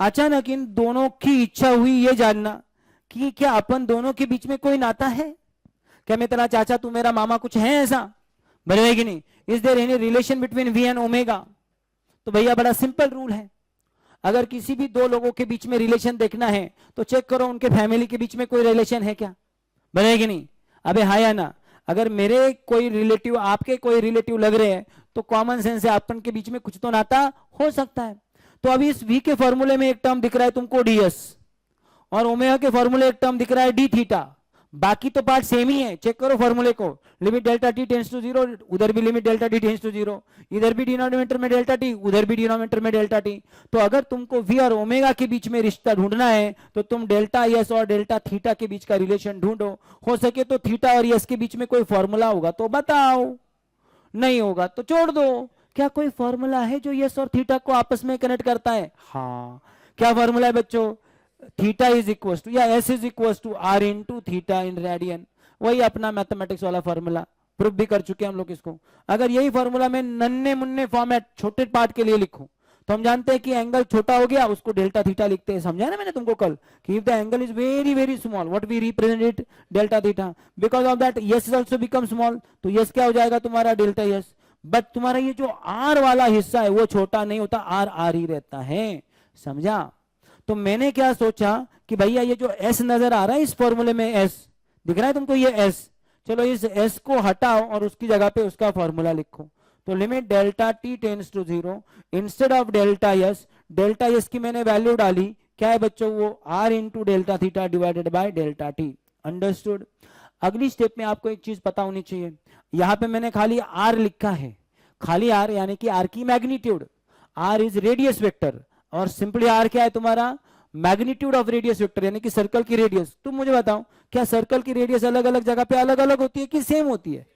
अचानक इन दोनों की इच्छा हुई ये जानना कि क्या अपन दोनों के बीच में कोई नाता है? क्या मैं तेरा चाचा, तू मेरा मामा, कुछ है ऐसा? बनेगा कि नहीं? Is there any relation between V and omega? तो भैया बड़ा सिंपल रूल है, अगर किसी भी दो लोगों के बीच में रिलेशन देखना है तो चेक करो उनके फैमिली के बीच में कोई रिलेशन है क्या? बनेगा कि नहीं? अबे हाँ या ना? अगर मेरे कोई रिलेटिव आपके कोई रिलेटिव लग रहे हैं तो कॉमन सेंस है, अपन के बीच में कुछ तो नाता हो सकता है। तो अभी इस v के फॉर्मूले में एक टर्म दिख रहा है तुमको, ds, और ओमेगा के फॉर्मूले एक टर्म दिख रहा है डी थीटा, बाकी तो पार्ट सेम ही है, चेक करो फॉर्मूले को, limit delta T tends to zero, उधर भी limit delta T tends to zero, इधर भी डिनोमिनेटर में डेल्टा टी, उधर भी डिनोमिनेटर में डेल्टा टी। तो अगर तुमको वी और ओमेगा के बीच में रिश्ता ढूंढना है तो तुम डेल्टा एस और डेल्टा थीटा के बीच का रिलेशन ढूंढो, हो सके तो थीटा और एस के बीच में कोई फॉर्मूला होगा तो बताओ, नहीं होगा तो छोड़ दो। क्या कोई फॉर्मूला है जो एस और थीटा को आपस में कनेक्ट करता है? हाँ, क्या फॉर्मूला है बच्चों? थीटा इज इक्वल टू या S is equal to R into theta in radian, वही अपना मैथमेटिक्स वाला फॉर्मूला, प्रूफ भी कर चुके हैं हम लोग इसको। अगर यही फॉर्मूला में नन्हे मुन्ने फॉर्मेट छोटे पार्ट के लिए लिखूं तो हम जानते हैं कि एंगल छोटा हो गया उसको डेल्टा थीटा लिखते हैं, समझा ना मैंने तुमको कल कि if the angle is very very small what we represent it delta theta, because of that S also become small, तो यस क्या हो जाएगा तुम्हारा डेल्टा यस। बट तुम्हारा ये जो आर वाला हिस्सा है वो छोटा नहीं होता, आर आर ही रहता है, समझा? तो मैंने क्या सोचा कि भैया ये जो एस नजर आ रहा है इस फॉर्मूले में, एस दिख रहा है तुमको ये एस, चलो इस एस को हटाओ और उसकी जगह पे उसका फॉर्मूला लिखो। तो limit delta T tends to zero, instead of delta S की मैंने वैल्यू डाली, क्या है बच्चों? वो R into delta theta divided by delta T. Understood? अगली स्टेप में आपको एक चीज पता होनी चाहिए, यहां पे मैंने खाली आर लिखा है, खाली आर यानी कि आर की magnitude, R is radius vector, और सिंपली आर क्या है तुम्हारा? मैग्नीट्यूड ऑफ रेडियस वेक्टर यानी कि सर्कल की रेडियस। तुम मुझे बताओ क्या सर्कल की रेडियस अलग अलग जगह पे अलग अलग होती है कि सेम होती है?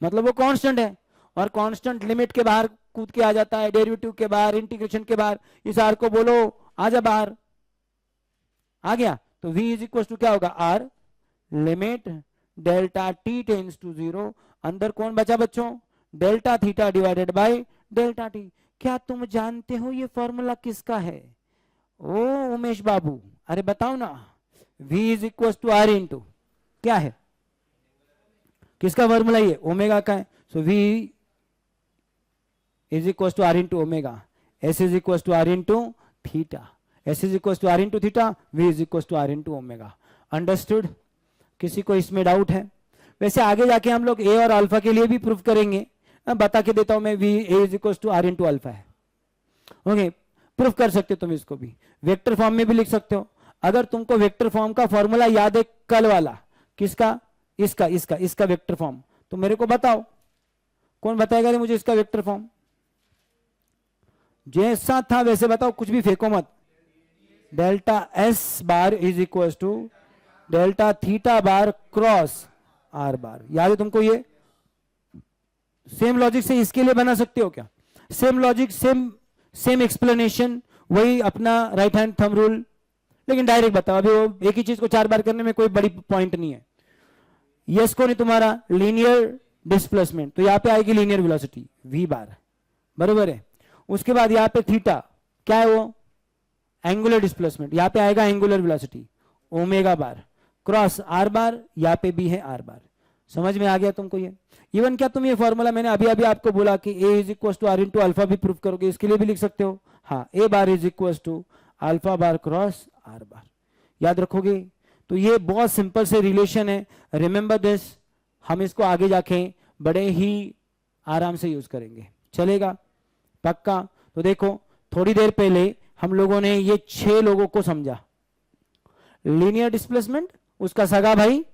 मतलब वो कांस्टेंट है, और कांस्टेंट लिमिट के बाहर कूद के आ जाता है, डेरिवेटिव के बाहर, इंटीग्रेशन के बाहर। इस आर को बोलो आजा बाहर, आ गया तो v इज इक्वल टू क्या होगा? R limit delta T tends to zero, अंदर कौन बचा बच्चों? Delta theta divided by delta T. क्या तुम जानते हो ये फॉर्मूला किसका है? ओ उमेश बाबू, अरे बताओ ना। v is equal to R into क्या है? किसका फॉर्मूला? ये ओमेगा का है। So v is equal to R into omega, s is equal to R into theta, s is equal to R into theta, v is equal to R into omega. Understood? किसी को इसमें doubt है? वैसे आगे जाके हम लोग a और अल्फा के लिए भी प्रूफ करेंगे, बता के देता हूं मैं, v a is equal to R into alpha है। ओके, प्रूफ कर सकते हो तुम इसको भी, वेक्टर फॉर्म में भी लिख सकते हो। अगर तुमको वेक्टर फॉर्म का फॉर्मूला याद है कल वाला, किसका? इसका वेक्टर फॉर्म, तो मेरे को बताओ, कौन बताएगा मुझे इसका वेक्टर फॉर्म? जैसा था वैसे बताओ, कुछ भी फेंको मत। Delta S bar is equal to delta theta bar cross R bar, याद है तुमको? ये सेम लॉजिक से इसके लिए बना सकते हो क्या? सेम लॉजिक, सेम एक्सप्लेनेशन, वही अपना राइट हैंड थंब रूल, लेकिन डायरेक्ट बताओ। अभी वो एक ही चीज को 4 बार करने में कोई बड़ी पॉइंट नहीं है। यस को नहीं तुम्हारा लीनियर डिस्प्लेसमेंट, तो यहां पे आएगी लीनियर वेलोसिटी v बार, बरोबर है। उसके बाद यहाँ पे थीटा क्या है? वो एंगुलर डिस्प्लेसमेंट, यहाँ पे आएगा एंगुलर वेलोसिटी ओमेगा बार क्रॉस आर बार, यहाँ पे भी है आर बार। समझ में आ गया तुमको ये? इवन क्या तुम ये फॉर्मूला मैंने अभी अभी आपको बोला कि a is equal to R into alpha भी प्रूफ करोगे, इसके लिए भी लिख सकते हो। हाँ, a bar is equal to alpha bar cross R bar, याद रखोगे? तो ये बहुत सिंपल से रिलेशन है, रिमेंबर दिस। हम इसको आगे जाके बड़े ही आराम से यूज करेंगे, चलेगा? पक्का? तो देखो, थोड़ी देर पहले हम लोगों ने ये 6 लोगों को समझा। लीनियर डिस्प्लेसमेंट उसका सगा भाई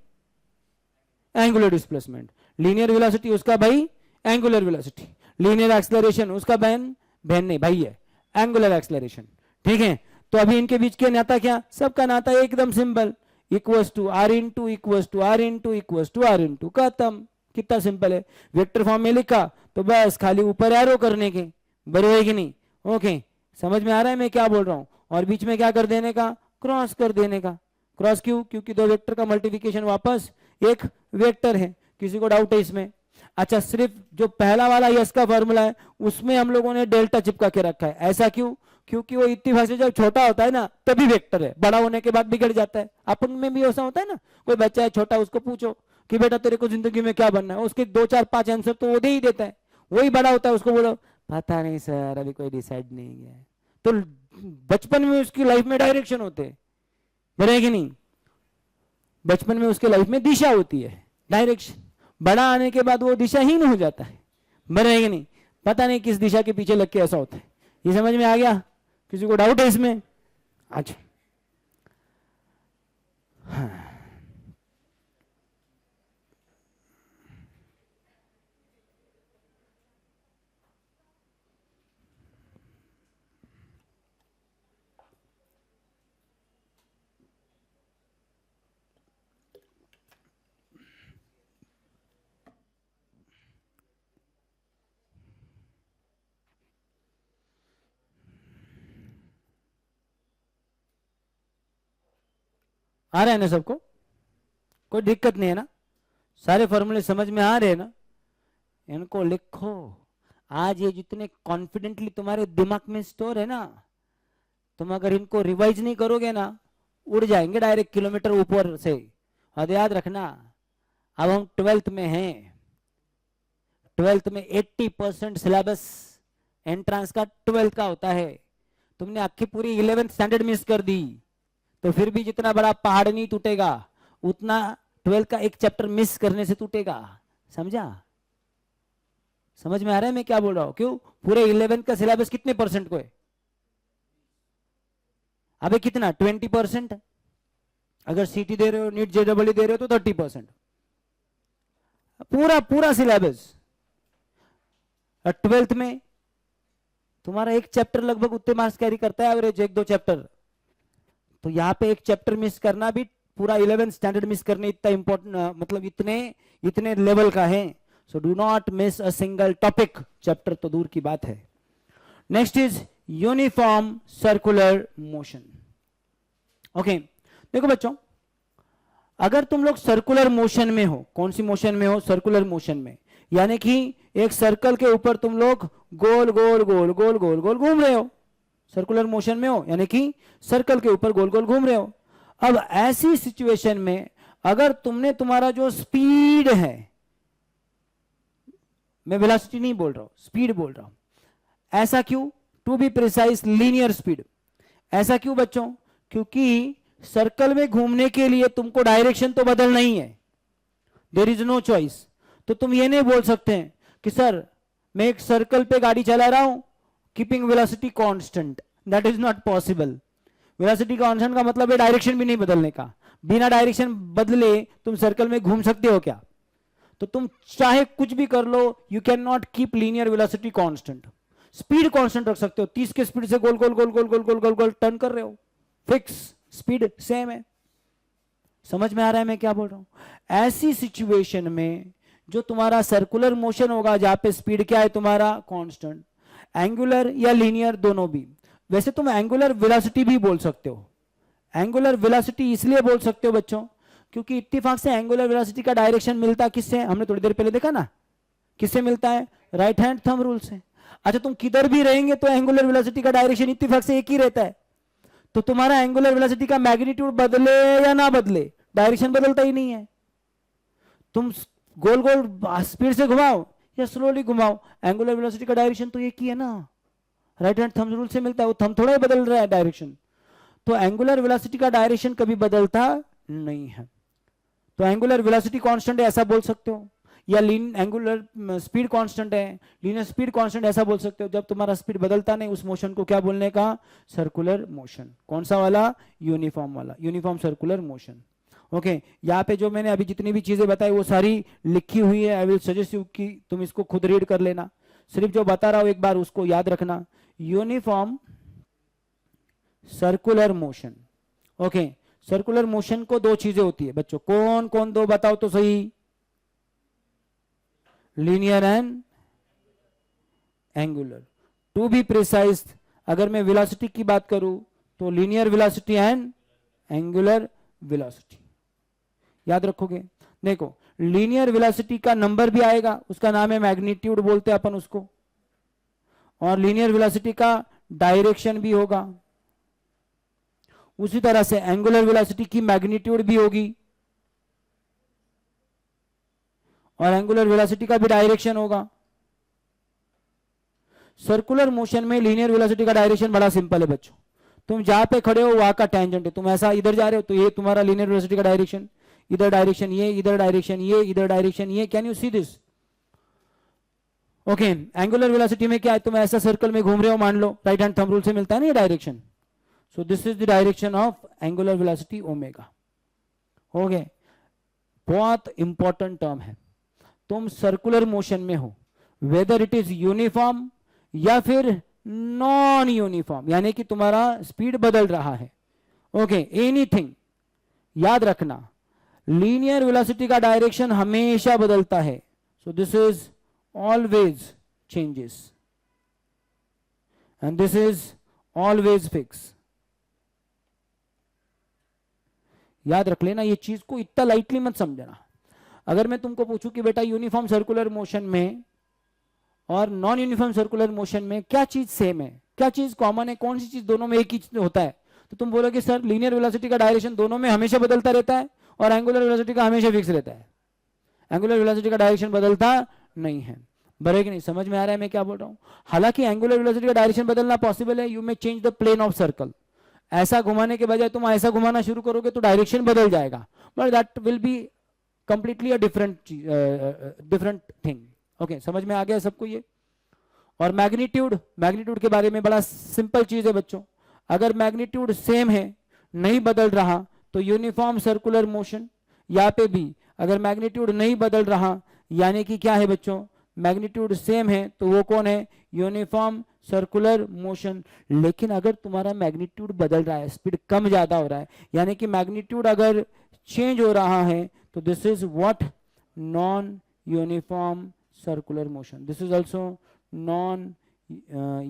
एंगुलर डिस्प्लेसमेंट, लीनियर वेलोसिटी उसका भाई एंगुलर वेलोसिटी, लीनियर एक्सेलरेशन उसका बहन नहीं भाई है एंगुलर एक्सेलरेशन, ठीक है? तो अभी इनके बीच के नाता क्या? सबका नाता एकदम simple, equals to R into equals to R into equals to R into, खत्म। कितना सिंपल है। वेक्टर फॉर्म में लिखा तो बस खाली ऊपर एरो करने के, बराबर है कि नहीं? ओके, समझ में आ रहा है मैं क्या बोल रहा हूं? और बीच में क्या कर देने का? क्रॉस कर देने का। क्रॉस क्यों? क्योंकि 2 वेक्टर का मल्टीप्लिकेशन वापस एक वेक्टर है। किसी को डाउट है इसमें? अच्छा, सिर्फ जो पहला वाला यस का फॉर्मूला है उसमें हम लोगों ने डेल्टा चिपका के रखा है, ऐसा क्यों? क्योंकि वो इतनी से जब छोटा होता है ना तभी वेक्टर है, बड़ा होने के बाद बिगड़ जाता है। अपन में भी ऐसा होता है ना, कोई बच्चा है छोटा, उसको पूछो कि बेटा तेरे को जिंदगी में क्या बनना है, उसके 2 4 5 आंसर तो वो दे ही देता है। वही बड़ा होता है, उसको बोलो पता नहीं सर अभी कोई डिसाइड नहीं किया है। तो बचपन में उसकी लाइफ में डायरेक्शन होते हैं, बने कि नहीं? बचपन में उसके लाइफ में दिशा होती है, डायरेक्शन। बड़ा आने के बाद वो दिशाहीन हो जाता है, बने कि नहीं? पता नहीं किस दिशा के पीछे लग के ऐसा होता है। ये समझ में आ गया? किसी को डाउट है इसमें? अच्छा, आ रहा है ना सबको? कोई दिक्कत नहीं है ना? सारे फॉर्मूले समझ में आ रहे हैं ना? इनको लिखो। आज ये जितने कॉन्फिडेंटली तुम्हारे दिमाग में स्टोर है ना, तुम अगर इनको रिवाइज नहीं करोगे ना, उड़ जाएंगे डायरेक्ट किलोमीटर ऊपर से। और याद रखना, अब हम 12th में हैं। 12th में 80% सिलेबस एंट्रेंस का 12th का होता है। तुमने आखिर पूरी 11th स्टैंडर्ड मिस कर दी, तो फिर भी जितना बड़ा पहाड़ नहीं टूटेगा, उतना 12th का एक चैप्टर मिस करने से टूटेगा। समझा? समझ में आ रहा है मैं क्या बोल रहा हूं? क्यों? पूरे 11th का सिलेबस कितने परसेंट को है? अबे कितना? 20%। अगर सीटी दे रहे हो, नीट जेडब्ल्यू दे रहे हो तो 30%। पूरा पूरा सिलेबस। 12th में तुम्हारा एक चैप्टर लगभग उतने मार्क्स कैरी करता है, एवरेज 1-2 चैप्टर। तो यहां पे एक चैप्टर मिस करना भी पूरा 11th स्टैंडर्ड मिस करने इतना इंपॉर्टेंट, मतलब इतने लेवल का है। So do not miss a single topic. Chapter तो दूर की बात है। Next is uniform circular motion. Okay, देखो बच्चों, अगर तुम लोग सर्कुलर मोशन में हो, कौन सी मोशन में हो? सर्कुलर मोशन में, यानी कि एक सर्कल के ऊपर तुम लोग गोल गोल गोल गोल गोल गोल घूम रहे हो। सर्कुलर मोशन में हो यानी कि सर्कल के ऊपर गोल गोल घूम रहे हो। अब ऐसी सिचुएशन में अगर तुमने तुम्हारा जो स्पीड है, मैं वेलोसिटी नहीं बोल रहा हूं, स्पीड बोल रहा हूं। ऐसा क्यों? To be precise linear speed. ऐसा क्यों बच्चों? क्योंकि सर्कल में घूमने के लिए तुमको डायरेक्शन तो बदलना ही है। There is no choice. तो तुम ये नहीं बोल सकते हैं कि सर मैं एक सर्कल पे गाड़ी चला रहा हूं keeping velocity constant. That is not possible. Velocity constant का मतलब है डायरेक्शन भी नहीं बदलने का। बिना डायरेक्शन बदले तुम सर्कल में घूम सकते हो क्या? तो तुम चाहे कुछ भी कर लो, you can not keep linear velocity constant. Speed constant रख सकते हो, 30 के स्पीड से गोल गोल गोल गोल गोल गोल गोल गोल टर्न कर रहे हो, फिक्स स्पीड सेम है। समझ में आ रहा है मैं क्या बोल रहा हूं? ऐसी सिचुएशन में जो तुम्हारा सर्कुलर मोशन होगा, जहां पे स्पीड क्या है तुम्हारा? कांस्टेंट। एंगुलर या लीनियर दोनों भी। वैसे तुम एंगुलर वेलोसिटी भी बोल सकते हो। एंगुलर वेलोसिटी इसलिए बोल सकते हो बच्चों क्योंकि इत्तेफाक से एंगुलर वेलोसिटी का डायरेक्शन मिलता किससे? हमने थोड़ी देर पहले देखा ना, किससे मिलता है? राइट हैंड थंब रूल से। अच्छा, तुम किधर भी रहेंगे तो एंगुलर वेलोसिटी का डायरेक्शन इत्तेफाक से एक ही रहता है। तो तुम्हारा एंगुलर वेलोसिटी का मैग्नीट्यूड बदले या ना बदले, डायरेक्शन बदलता ही नहीं है। तुम गोल गोल स्पीड से घुमाओ या स्लोली घुमाओ, एंगुलर वेलोसिटी का डायरेक्शन तो एक ही है ना। राइट हैंड थंब रूल से मिलता है। वो थंब थोड़ा ही बदल रहा है डायरेक्शन। तो एंगुलर वेलोसिटी का डायरेक्शन कभी बदलता नहीं है। तो एंगुलर वेलोसिटी कांस्टेंट है ऐसा बोल सकते हो, या एंगुलर स्पीड कांस्टेंट है, लीनियर स्पीड कांस्टेंट ऐसा बोल सकते हो। जब तुम्हारा स्पीड बदलता नहीं, उस मोशन को क्या बोलने का? Circular motion. कौन सा वाला? यूनिफॉर्म वाला, यूनिफॉर्म सर्कुलर मोशन। ओके, यहाँ पे जो मैंने अभी जितनी भी चीजें बताई वो सारी लिखी हुई है। आई विल सजेस्ट यू कि तुम इसको खुद रीड कर लेना। सिर्फ जो बता रहा हूं एक बार उसको याद रखना। Uniform circular motion. Okay, circular motion को दो चीजें होती है बच्चों। कौन कौन दो बताओ तो सही? Linear and angular. To be precise, अगर मैं वेलोसिटी की बात करूं तो linear velocity and angular velocity. याद रखोगे? देखो, लीनियर वेलोसिटी का नंबर भी आएगा, उसका नाम है मैग्नीट्यूड बोलते हैं अपन उसको। और लीनियर वेलोसिटी का डायरेक्शन भी होगा। उसी तरह से एंगुलर वेलोसिटी की मैग्नीट्यूड भी होगी और एंगुलर वेलोसिटी का भी डायरेक्शन होगा। सर्कुलर मोशन में लीनियर वेलोसिटी का डायरेक्शन बड़ा सिंपल है बच्चों। तुम जहां पे खड़े हो वहां का टेंजेंट है। तुम ऐसा इधर जा रहे हो तो ये तुम्हारा लीनियर वेलोसिटी का डायरेक्शन, इधर डायरेक्शन ये, इधर डायरेक्शन ये, इधर डायरेक्शन ये। Can you see this? Okay, angular velocity में क्या है? तुम ऐसा सर्कल में घूम रहे हो मान लो, राइट हैंड थंब रूल से मिलता है ना ये direction. So this is the direction of angular velocity omega. हो गए। बहुत इंपॉर्टेंट टर्म है, तुम सर्कुलर मोशन में हो, वेदर इट इज यूनिफॉर्म या फिर नॉन यूनिफॉर्म, यानी कि तुम्हारा स्पीड बदल रहा है। ओके, एनीथिंग याद रखना, लीनियर वेलोसिटी का डायरेक्शन हमेशा बदलता है, so this is always changes and this is always fix. याद रख लेना, ये चीज को इतना लाइटली मत समझना। अगर मैं तुमको पूछूं कि बेटा यूनिफॉर्म सर्कुलर मोशन में और नॉन यूनिफॉर्म सर्कुलर मोशन में क्या चीज सेम है, क्या चीज कॉमन है, कौन सी चीज दोनों में एक ही होता है, तो तुम बोलोगे सर लीनियर वेलोसिटी का डायरेक्शन दोनों में हमेशा बदलता रहता है और एंगुलर वेलोसिटी का हमेशा फिक्स रहता है। एंगुलर वेलोसिटी का डायरेक्शन बदलता नहीं है। बड़े कि नहीं, समझ में आ रहा है मैं क्या बोल रहा हूं? हालांकि एंगुलर वेलोसिटी का डायरेक्शन बदलना पॉसिबल है, you may change the plane of circle, ऐसा घुमाने के बजाय तुम ऐसा घुमाना शुरू करोगे तो डायरेक्शन बदल जाएगा, but that will be completely a different thing. Okay, समझ में आ गया सबको ये? और मैग्नीट्यूड, मैग्नीट्यूड के बारे में बड़ा सिंपल चीज है बच्चों, अगर मैग्नीट्यूड सेम है, नहीं बदल रहा, तो यूनिफॉर्म सर्कुलर मोशन। यहाँ पे भी अगर मैग्नीट्यूड नहीं बदल रहा, यानी कि क्या है बच्चों, मैग्नीट्यूड सेम है, तो वो कौन है, यूनिफॉर्म सर्कुलर मोशन। लेकिन अगर तुम्हारा मैग्नीट्यूड बदल रहा है, स्पीड कम ज्यादा हो रहा है, यानी कि मैग्नीट्यूड अगर चेंज हो रहा है, तो this is what, non uniform circular motion. This is also non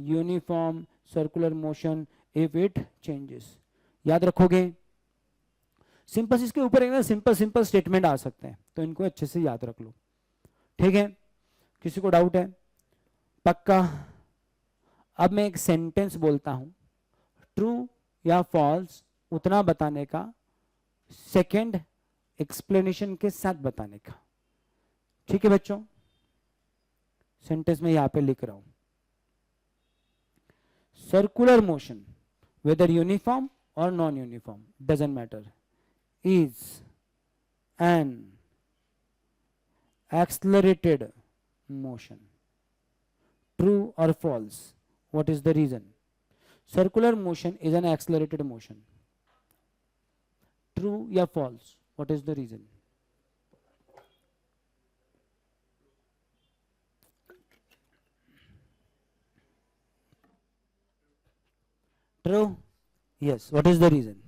uniform circular motion if it changes. याद रखोगे? सिंपल, इसके ऊपर एक ना सिंपल सिंपल स्टेटमेंट आ सकते हैं, तो इनको अच्छे से याद रख लो, ठीक है? किसी को डाउट है? पक्का? अब मैं एक सेंटेंस बोलता हूं, ट्रू या फॉल्स उतना बताने का, सेकंड एक्सप्लेनेशन के साथ बताने का, ठीक है बच्चों? सेंटेंस में यहां पे लिख रहा हूं, सर्कुलर मोशन वेदर यूनिफॉर्म और non uniform doesn't matter, is an accelerated motion. True or false? What is the reason? Circular motion is an accelerated motion. True या false? What is the reason? True? Yes. What is the reason?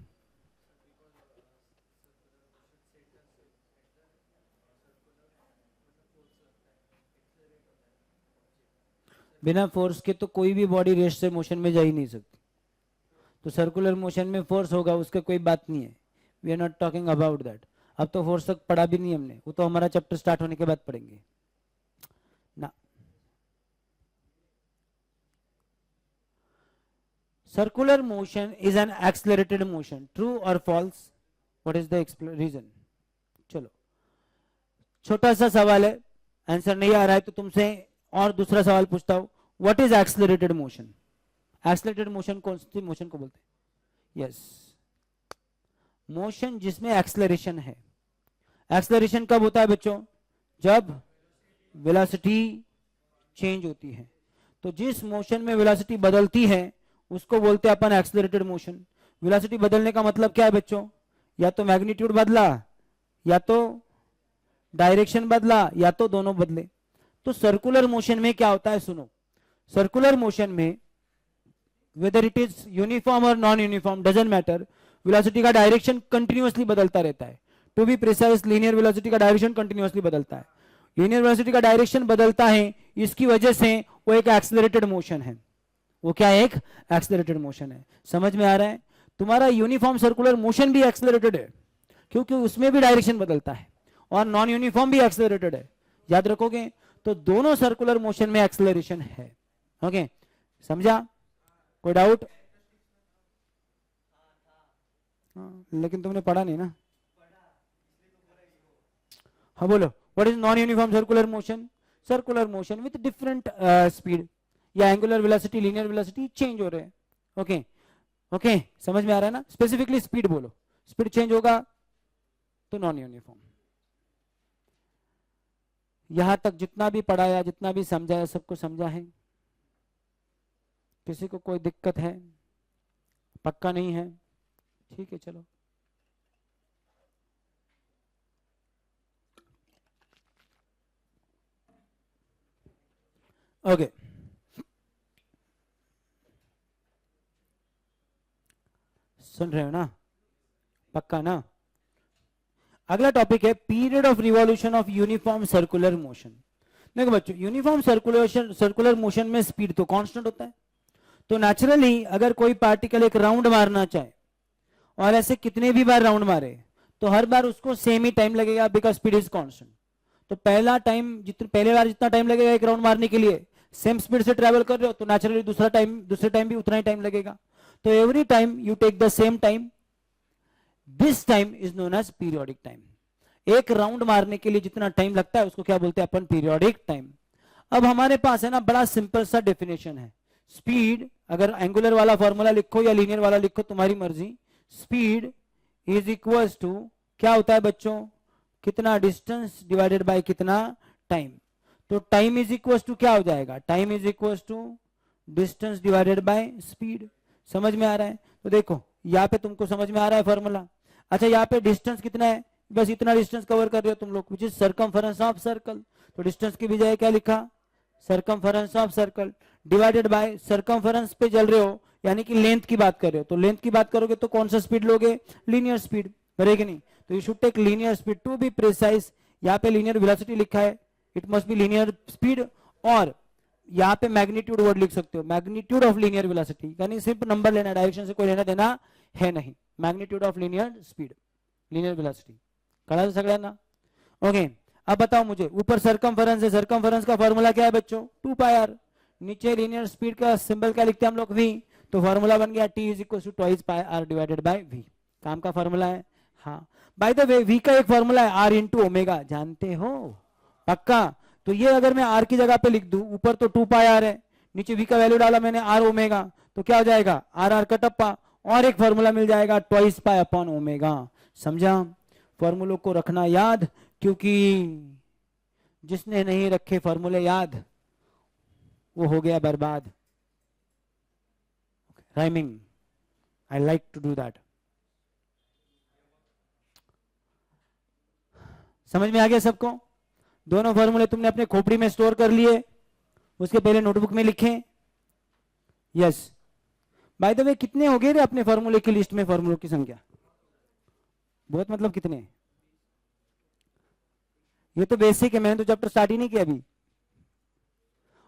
बिना force के तो कोई भी body rest से motion में जा ही नहीं सकती, तो सर्कुलर मोशन में फोर्स होगा, उसका कोई बात नहीं है, we are not talking about that. अब तो फोर्स तक पढ़ा भी नहीं हमने, वो तो हमारा चैप्टर स्टार्ट होने के बाद पढ़ेंगे ना। Circular motion is an accelerated motion, true और false? What is the reason? चलो, छोटा सा सवाल है, आंसर नहीं आ रहा है तो तुमसे और दूसरा सवाल पूछता हूं, what is accelerated motion? Accelerated motion कौन सी मोशन को बोलते हैं? यस, मोशन जिसमें एक्सेलरेशन है। एक्सेलरेशन कब होता है बच्चों? जब वेलोसिटी चेंज होती है। तो जिस मोशन में वेलोसिटी बदलती है उसको बोलते हैं अपन एक्सेलरेटेड मोशन। वेलोसिटी बदलने का मतलब क्या है बच्चों? या तो मैग्नीट्यूड बदला, या तो डायरेक्शन बदला, या तो दोनों बदले। तो सर्कुलर मोशन में क्या होता है, सुनो, सर्कुलर मोशन में वेदर इट इज यूनिफॉर्म और non uniform doesn't matter, velocity का डायरेक्शन कंटिन्यूअसली बदलता रहता है। To be precise, linear velocity का डायरेक्शन कंटिन्यूअसली बदलता है। लीनियर वेलोसिटी का डायरेक्शन बदलता है, इसकी वजह से वो एक एक्सेलरेटेड मोशन है। वो क्या है? एक एक्सेलरेटेड मोशन है। समझ में आ रहा है? तुम्हारा यूनिफॉर्म सर्कुलर मोशन भी एक्सेलरेटेड है, क्योंकि उसमें भी डायरेक्शन बदलता है, और नॉन यूनिफॉर्म भी एक्सेलरेटेड है। याद रखोगे? तो दोनों सर्कुलर मोशन में एक्सेलरेशन है। ओके, समझा? कोई डाउट? लेकिन तुमने पढ़ा नहीं ना। हाँ बोलो, what is non uniform circular motion? Circular motion with different speed, या angular velocity, linear velocity change हो रहे हैं। ओके ओके, समझ में आ रहा है ना? स्पेसिफिकली स्पीड बोलो, स्पीड चेंज होगा तो नॉन यूनिफॉर्म। यहां तक जितना भी पढ़ाया, जितना भी समझाया, सबको समझा है? किसी को कोई दिक्कत है? पक्का नहीं है? ठीक है, चलो। ओके सुन रहे हो ना, पक्का ना। अगला टॉपिक है period of revolution of uniform circular motion. देखो बच्चों, यूनिफॉर्म सर्कुलर मोशन में स्पीड तो कांस्टेंट होता है, तो नेचुरली अगर कोई पार्टिकल एक राउंड मारना चाहे और ऐसे कितने भी बार राउंड मारे तो हर बार उसको सेम ही टाइम लगेगा, बिकॉज स्पीड इज कांस्टेंट। तो पहले बार जितना टाइम लगेगा एक राउंड मारने के लिए, सेम स्पीड से ट्रेवल कर रहे हो तो नेचुरली दूसरे टाइम भी उतना ही टाइम लगेगा। तो every time you take the same time, this time is known as periodic time. एक राउंड मारने के लिए जितना टाइम लगता है उसको क्या बोलते हैं अपन, पीरियोडिक टाइम। अब हमारे पास है ना बड़ा सिंपल सा डेफिनेशन है स्पीड, अगर एंगुलर वाला फॉर्मूला लिखो या लीनियर वाला लिखो तुम्हारी मर्जी। स्पीड इज इक्वल टू क्या होता है बच्चों, कितना डिस्टेंस डिवाइडेड बाय कितना टाइम। तो टाइम इज इक्वल टू क्या हो जाएगा, time is equal to distance divided by speed. समझ में आ रहा है? तो देखो यहाँ पे तुमको समझ में आ रहा है फॉर्मूला। अच्छा यहाँ पे डिस्टेंस कितना है, बस इतना डिस्टेंस कवर कर रहे हो तुम लोग, which is circumference of circle. तो डिस्टेंस की बजाय क्या लिखा, circumference of circle divided by, circumference पे चल रहे हो यानी कि लेंथ की बात कर रहे हो, तो लेंथ की बात करोगे तो कौन सा स्पीड लोगे, लीनियर स्पीड, बरेगी नहीं। तो you should take linear speed to be precise. यहाँ पे लीनियर वेलोसिटी लिखा है, it must be linear speed. और यहाँ पे मैग्नीट्यूड वर्ड लिख सकते हो, मैग्नीट्यूड ऑफ लीनियर वेलोसिटी, यानी सिर्फ नंबर लेना, डायरेक्शन से कोई लेना देना है नहीं। Magnitude of linear speed, linear velocity, कड़ा सगळ्यांना ओके। अब बताओ मुझे, ऊपर सर्कमफरेंस है, सर्कमफरेंस का फॉर्मूला क्या है बच्चों, 2πr। नीचे लीनियर स्पीड का सिंबल क्या लिखते हैं हम लोग, v। तो फॉर्मूला बन गया t is equal to twice pi r divided by v। काम का फॉर्मूला है। हाँ बाय द वे v का एक फॉर्मूला है r इंटू ओमेगा, जानते हो पक्का। तो ये अगर मैं r की जगह पे लिख दूं, ऊपर तो 2πr है, नीचे v का वैल्यू डाला मैंने r ओमेगा, तो क्या हो जाएगा r कटप्पा, और एक फॉर्मूला मिल जाएगा ट्वाइस पाई अपॉन ओमेगा। समझा? फॉर्मूलों को रखना याद, क्योंकि जिसने नहीं रखे फॉर्मूले याद वो हो गया बर्बाद। Rhyming, I like to do that. समझ में आ गया सबको? दोनों फॉर्मूले तुमने अपने खोपड़ी में स्टोर कर लिए, उसके पहले नोटबुक में लिखे। यस बाय द वे कितने हो गए रे अपने फॉर्मूले की लिस्ट में, फॉर्मूलों की संख्या बहुत, मतलब कितने? ये तो बेसिक है, मैंने तो चैप्टर स्टार्ट ही नहीं किया अभी।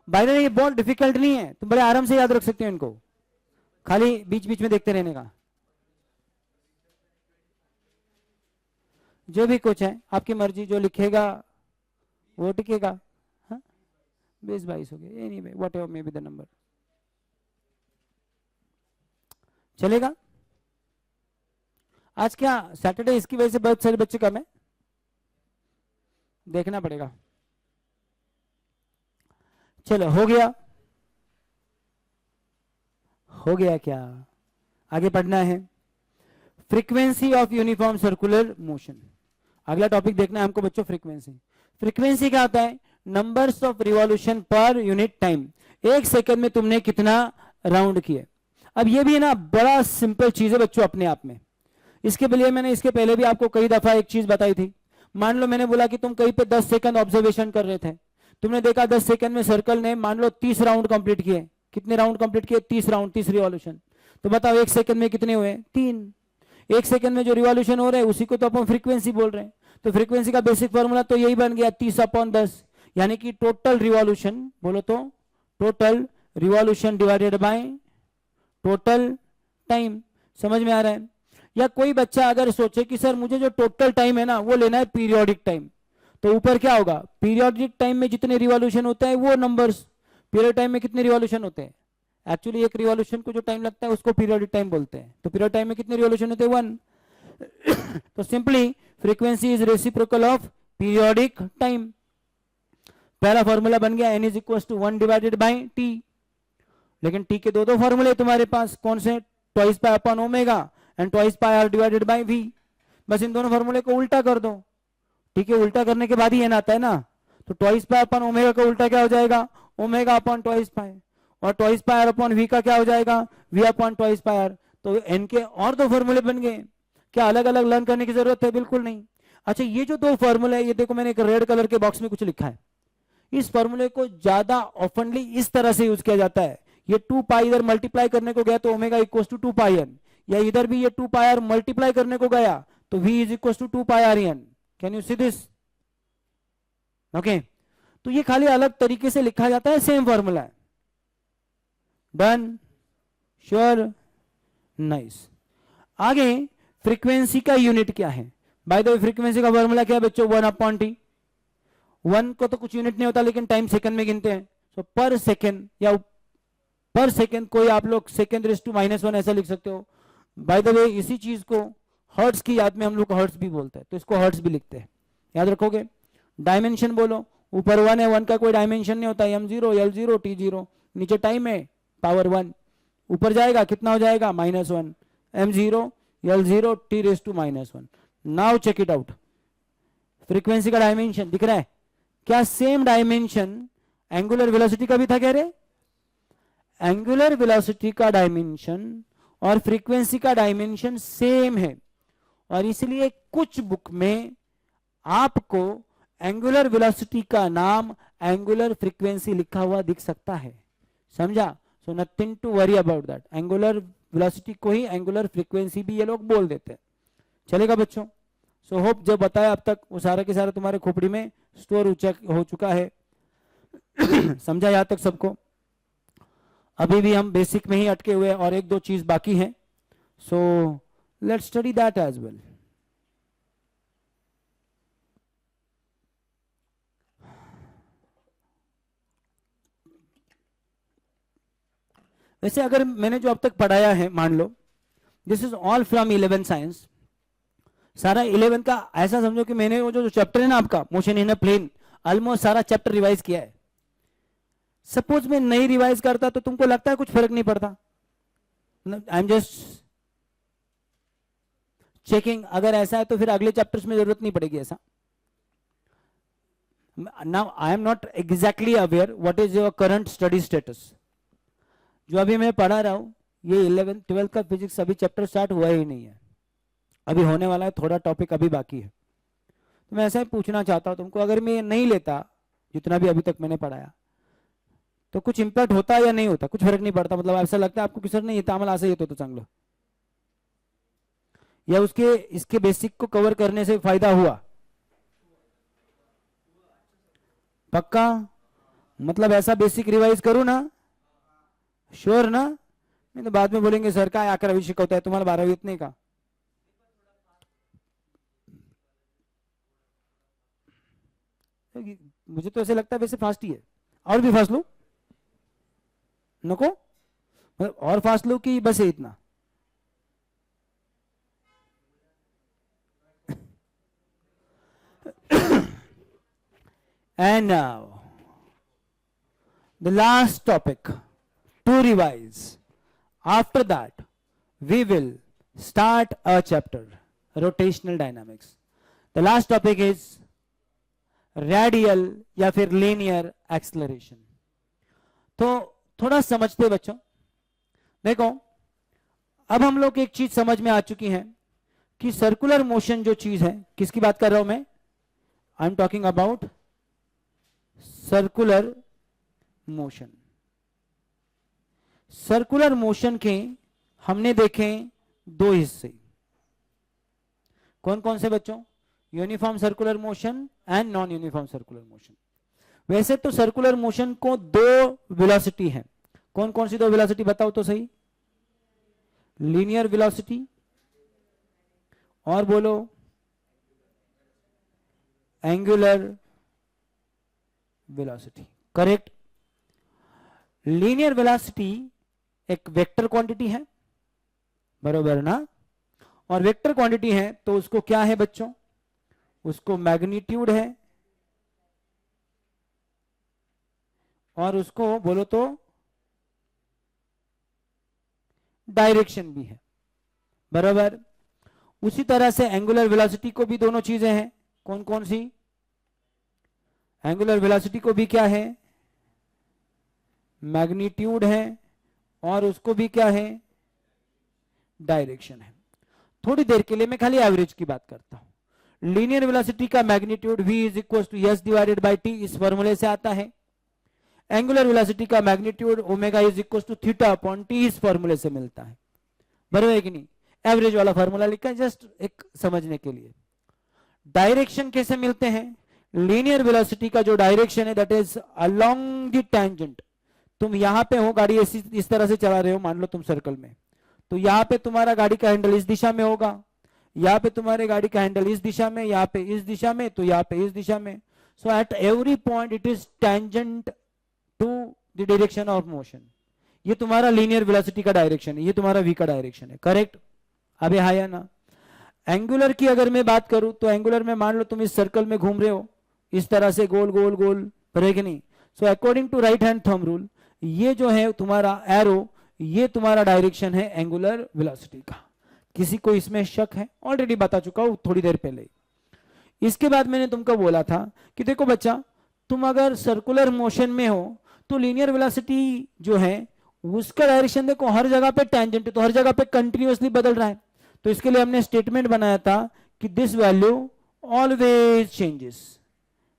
बाय द वे ये बहुत डिफिकल्ट नहीं है, तुम बड़े आराम से याद रख सकते हो इनको, खाली बीच बीच में देखते रहने का। जो भी कुछ है आपकी मर्जी, जो लिखेगा वो टिकेगा। हाँ 20-22 हो गए, anyway whatever may be the number, चलेगा। आज क्या सैटरडे, इसकी वजह से बहुत सारे बच्चे कम है, देखना पड़ेगा। चलो हो गया, हो गया क्या, आगे पढ़ना है। Frequency of uniform circular motion, अगला टॉपिक देखना है हमको बच्चों, फ्रीक्वेंसी। फ्रीक्वेंसी क्या होता है, numbers of revolution per unit time, एक सेकंड में तुमने कितना राउंड किए। अब ये भी है ना बड़ा सिंपल चीज है बच्चों अपने आप में। इसके लिए मैंने इसके पहले भी आपको कई दफा एक चीज बताई थी। मान लो मैंने बोला कि तुम कहीं पे 10 सेकंड ऑब्जर्वेशन कर रहे थे, तुमने देखा 10 सेकंड में सर्कल ने मान लो 30 राउंड कंप्लीट किए। कितने राउंड कंप्लीट किए, 30 राउंड, 30 रिवॉल्यूशन। तो बताओ एक सेकंड में कितने हुए, 3। एक सेकंड में जो रिवॉल्यूशन हो रहे हैं उसी को तो अपन फ्रीक्वेंसी बोल रहे हैं। तो फ्रीक्वेंसी का बेसिक फॉर्मूला तो यही बन गया 30/10, यानी कि टोटल रिवॉल्यूशन, बोलो तो total revolution divided by total time. समझ में आ रहा है? या कोई बच्चा अगर सोचे कि सर मुझे जो टोटल टाइम है ना वो लेना है पीरियोडिक टाइम, तो ऊपर क्या होगा, पीरियोडिक टाइम में जितने रिवॉल्यूशन होते हैं वो नंबर्स, पीरियड टाइम में कितने रिवॉल्यूशन होते हैं। एक्चुअली एक रिवॉल्यूशन को जो टाइम लगता है उसको पीरियोडिक टाइम बोलते हैं। तो पीरियड टाइम में कितने रिवॉल्यूशन होते हैं, 1। तो simply frequency is reciprocal of periodic time. पहला फॉर्मूला बन गया n is equal to 1 divided by t। लेकिन t के दो फॉर्मूले तुम्हारे पास, कौन से, twice pi upon omega and twice pi r divided by v। बस इन दोनों फॉर्मूले को उल्टा कर दो, ठीक है, उल्टा करने के बाद ही n आता है ना। तो ट्वाइस पाई अपॉन ओमेगा का उल्टा क्या हो जाएगा, ओमेगा अपॉन ट्वाइस पाई, और twice pi r upon v का क्या हो जाएगा, v upon twice pi r। तो n के और दो फॉर्मूले बन गए। क्या अलग अलग लर्न करने की जरूरत है, बिल्कुल नहीं। अच्छा ये जो दो फॉर्मूले है, ये देखो मैंने एक रेड कलर के बॉक्स में कुछ लिखा है, इस फॉर्मूले को ज्यादा ऑफनली इस तरह से यूज किया जाता है। ये 2 पाई इधर मल्टीप्लाई करने को गया तो omega equal to 2 pi N, या इधर भी ये 2 पाई आर मल्टीप्लाई करने को गया तो v is equal to 2 pi R N. Can you see this? Okay, तो ये खाली अलग तरीके से लिखा जाता है, सेम फॉर्मूला है। डन? श्योर? नाइस। आगे फ्रीक्वेंसी का यूनिट क्या है? बाय द वे फ्रीक्वेंसी का फॉर्मूला क्या है बच्चों? 1/t। 1 को तो कुछ यूनिट नहीं होता लेकिन टाइम सेकंड में गिनते हैं, तो पर सेकंड या पर सेकंड, कोई आप लोग सेकंड रेज़ टू -1 ऐसा लिख सकते हो। बाय द वे इसी चीज को हर्ट्ज की याद में हम लोग हर्ट्ज भी बोलते हैं, तो इसको हर्ट्ज भी लिखते हैं, याद रखोगे। डायमेंशन बोलो, ऊपर 1 है, 1 का कोई डायमेंशन नहीं होता, m0 l0 t0, नीचे टाइम है पावर 1, ऊपर जाएगा कितना हो जाएगा -1, m0 l0 t raise to -1। Now check it out, frequency का डायमेंशन दिख रहा है क्या? सेम डायमेंशन एंगुलर वेलोसिटी का भी था, कह रहे एंगुलर वेलोसिटी का डायमेंशन और फ्रीक्वेंसी का डायमेंशन सेम है, और इसलिए कुछ बुक में आपको एंगुलर वेलोसिटी का नाम एंगुलर फ्रीक्वेंसी लिखा हुआ दिख सकता है, समझा? So nothing to worry about that, angular velocity को ही एंगुलर फ्रीक्वेंसी भी ये लोग बोल देते हैं। चलेगा बच्चों? सो होप जो बताया अब तक वो सारा के सारा तुम्हारे खोपड़ी में स्टोर हो चुका है। समझा यहां तक सबको? अभी भी हम बेसिक में ही अटके हुए हैं और एक दो चीज बाकी है, so let's study that as well. वैसे अगर मैंने जो अब तक पढ़ाया है, मान लो this is all from 11 science, सारा 11 का ऐसा समझो कि मैंने वो जो चैप्टर है ना आपका motion in a plane, almost सारा चैप्टर रिवाइज किया है। सपोज मैं नहीं रिवाइज करता तो तुमको लगता है कुछ फर्क नहीं पड़ता? आई एम जस्ट चेकिंग, अगर ऐसा है तो फिर अगले चैप्टर्स में जरूरत नहीं पड़ेगी ऐसा। Now I am not exactly aware what is your current study status. जो अभी मैं पढ़ा रहा हूं ये 11th 12th का फिजिक्स अभी चैप्टर स्टार्ट हुआ ही नहीं है, अभी होने वाला है, थोड़ा टॉपिक अभी बाकी है। तो मैं ऐसा ही पूछना चाहता हूं तुमको, अगर मैं नहीं लेता जितना भी अभी तक मैंने पढ़ाया तो कुछ इंपैक्ट होता या नहीं होता? कुछ फर्क नहीं पड़ता? मतलब ऐसा लगता है आपको कि सर नहीं येतं आम्हाला असं येत होतं चांगलं, या उसके इसके बेसिक को कवर करने से फायदा हुआ? पक्का? मतलब ऐसा बेसिक रिवाइज करूं ना? श्योर ना? नहीं तो बाद में बोलेंगे सर काय 11वी शिकवताय तुम्हाला 12वी येत नाही का? मुझे तो ऐसे लगता है वैसे फास्ट ही है। और भी फास्ट लो नको, मतलब और फास्ट लो कि बस है इतना? And now the last topic to revise. After that we will start a chapter, rotational dynamics. The last topic is radial या फिर linear acceleration. तो थोड़ा समझते बच्चों, देखो अब हम लोग एक चीज समझ में आ चुकी है कि सर्कुलर मोशन जो चीज है, किसकी बात कर रहा हूं मैं? I am talking about circular motion. Circular motion के हमने देखे दो हिस्से, कौन कौन से बच्चों? Uniform circular motion and non uniform circular motion. वैसे तो सर्कुलर मोशन को दो वेलोसिटी है, कौन कौन सी दो वेलोसिटी बताओ तो सही? लीनियर वेलोसिटी और बोलो angular velocity. Correct. Linear velocity एक वेक्टर क्वांटिटी है, बरोबर ना? और वेक्टर क्वांटिटी है तो उसको क्या है बच्चों? उसको मैग्नीट्यूड है और उसको बोलो तो डायरेक्शन भी है, बराबर। उसी तरह से एंगुलर वेलोसिटी को भी दोनों चीजें हैं, कौन कौन सी? एंगुलर वेलोसिटी को भी क्या है? मैग्नीट्यूड है और उसको भी क्या है? डायरेक्शन है। थोड़ी देर के लिए मैं खाली एवरेज की बात करता हूं, लीनियर वेलोसिटी का magnitude v is equal to S divided by T, इस फॉर्मूले से आता है। एंगुलर वेलोसिटी का magnitude omega is equal to theta upon T, इस फॉर्मूले से मिलता है। बराबर है कि नहीं? एवरेज वाला फॉर्मूला लिखा है जस्ट एक समझने के लिए। डायरेक्शन कैसे मिलते हैं? लीनियर वेलोसिटी का जो डायरेक्शन है that is along the tangent. तुम यहां पे हो, गाड़ी इस तरह से चला रहे हो, मान लो तुम सर्कल में, तो यहाँ पे तुम्हारा गाड़ी का हैंडल इस दिशा में होगा, यहाँ पे तुम्हारे गाड़ी का हैंडल इस दिशा में, यहाँ पे इस दिशा में, तो यहाँ पे इस दिशा में। So at every point it is tangent to the direction of motion. ये तुम्हारा लीनियर वेलोसिटी का डायरेक्शन है, ये तुम्हारा v का डायरेक्शन है। करेक्ट? अबे हाँ या ना? एंगुलर की अगर मैं बात करूं तो एंगुलर में मान लो तुम इस सर्कल में घूम रहे हो इस तरह से गोल गोल गोल, पर है कि नहीं? So according to right hand thumb rule, ये जो है तुम्हारा एरो, ये तुम्हारा डायरेक्शन है एंगुलर वेलोसिटी का। किसी को इसमें शक है? ऑलरेडी बता चुका हूं थोड़ी देर पहले। इसके बाद मैंने तुमको बोला था कि देखो बच्चा, तुम अगर सर्कुलर मोशन में हो तो लीनियर वेलोसिटी जो है उसका डायरेक्शन देखो हर जगह पे टेंजेंट है, तो हर जगह पे कंटिन्यूअसली बदल रहा है। तो इसके लिए हमने स्टेटमेंट बनाया था कि दिस वैल्यू ऑलवेज चेंजेस।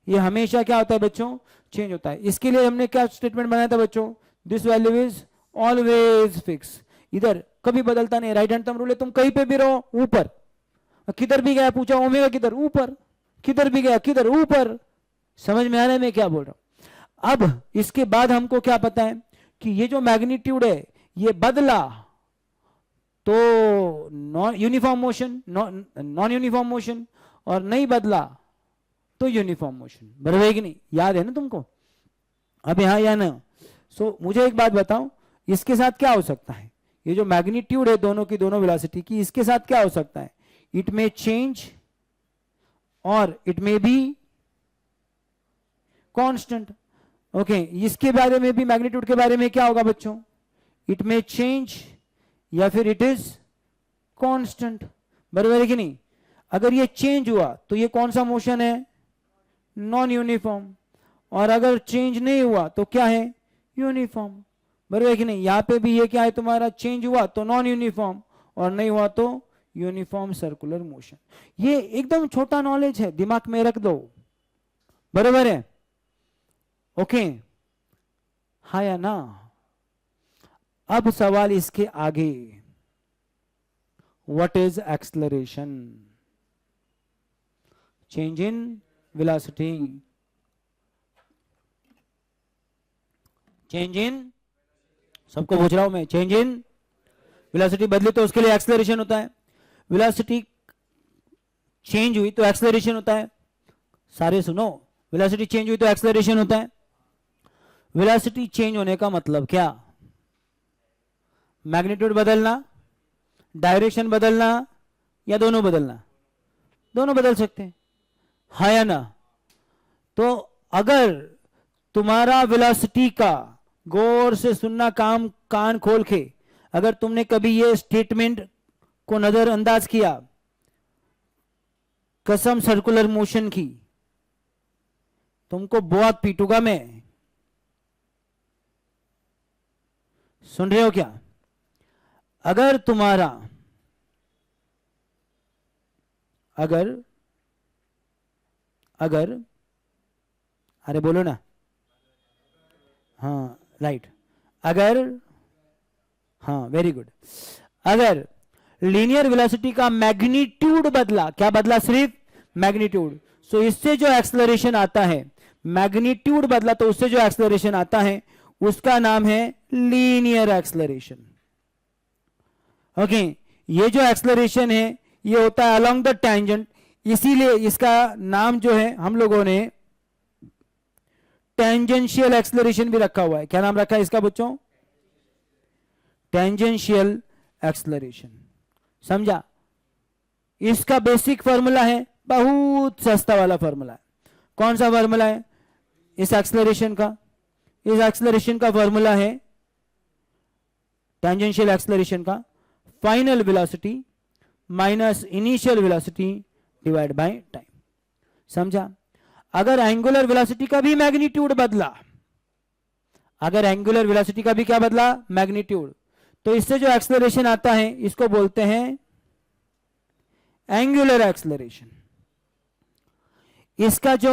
ये हमेशा क्या होता है बच्चों? चेंज होता है। इसके लिए हमने क्या स्टेटमेंट बनाया था बच्चों? This value is always fix. इधर कभी बदलता नहीं। राइट हैंड थंब रूल है, तुम कहीं पे भी रहो ऊपर, किधर भी गया, पूछा ओमेगा किधर? ऊपर। किधर भी गया, किधर? ऊपर। समझ में आ रहा है मैं क्या बोल रहा हूं? अब इसके बाद हमको क्या पता है कि ये जो मैग्नीट्यूड है ये बदला तो non uniform motion, non uniform motion, और नहीं बदला तो यूनिफॉर्म मोशन। बराबर है कि नहीं? याद है ना तुमको? अब यहां या ना? सो मुझे एक बात बताओ, इसके साथ क्या हो सकता है? ये जो मैग्नीट्यूड है दोनों की, दोनों वेलोसिटी की, इसके साथ क्या हो सकता है? इट मे चेंज और it may be constant. Okay, इसके बारे में भी, मैग्नीट्यूड के बारे में क्या होगा बच्चों? इट मे चेंज या फिर इट इज कांस्टेंट। बराबर है कि नहीं? अगर ये चेंज हुआ तो ये कौन सा मोशन है? Non uniform. और अगर चेंज नहीं हुआ तो क्या है? यूनिफॉर्म। बराबर है कि नहीं? यहां पे भी ये क्या है तुम्हारा? चेंज हुआ तो नॉन यूनिफॉर्म और नहीं हुआ तो यूनिफॉर्म सर्कुलर मोशन। ये एकदम छोटा नॉलेज है, दिमाग में रख दो। बराबर है? ओके, हाँ या ना? अब सवाल इसके आगे, what is acceleration? Change in velocity. Change in, सबको पूछ रहा हूं मैं, चेंज इन वेलोसिटी बदली तो उसके लिए एक्सेलरेशन होता है। वेलोसिटी चेंज हुई तो एक्सेलरेशन होता है। सारे सुनो, वेलोसिटी चेंज हुई तो एक्सेलरेशन होता है। वेलोसिटी चेंज होने का मतलब क्या? मैग्नीट्यूड बदलना, डायरेक्शन बदलना, या दोनों बदलना? दोनों बदल सकते हैं, हाँ या ना? तो अगर तुम्हारा वेलोसिटी का, गौर से सुनना, काम कान खोल के, अगर तुमने कभी ये स्टेटमेंट को नजरअंदाज किया, कसम सर्कुलर मोशन की, तुमको बहुत पीटूंगा मैं। सुन रहे हो क्या? अगर तुम्हारा, अगर अरे बोलो ना, हाँ राइट, अगर, हाँ वेरी गुड, अगर लीनियर वेलोसिटी का मैग्नीट्यूड बदला, क्या बदला? सिर्फ मैग्नीट्यूड। सो इससे जो एक्सेलरेशन आता है, मैग्नीट्यूड बदला तो उससे जो एक्सेलरेशन आता है उसका नाम है लीनियर एक्सेलरेशन। ओके, ये जो एक्सेलरेशन है ये होता है अलोंग द टेंजेंट, इसीलिए इसका नाम जो है हम लोगों ने टेंजेंशियल एक्सेलरेशन भी रखा हुआ है। क्या नाम रखा है इसका बच्चों? Tangential acceleration. समझा? इसका बेसिक फॉर्मूला है, बहुत सस्ता वाला फॉर्मूला है। कौन सा फॉर्मूला है इस एक्सेलरेशन का? इस एक्सेलरेशन का फॉर्मूला है, टेंजेंशियल एक्सेलरेशन का, final velocity minus initial velocity divide by time. समझा? अगर एंगुलर वेलोसिटी का भी मैग्नीट्यूड बदला, अगर एंगुलर वेलोसिटी का भी क्या बदला? मैग्नीट्यूड, तो इससे जो एक्सेलरेशन आता है इसको बोलते हैं एंगुलर एक्सेलरेशन। इसका जो,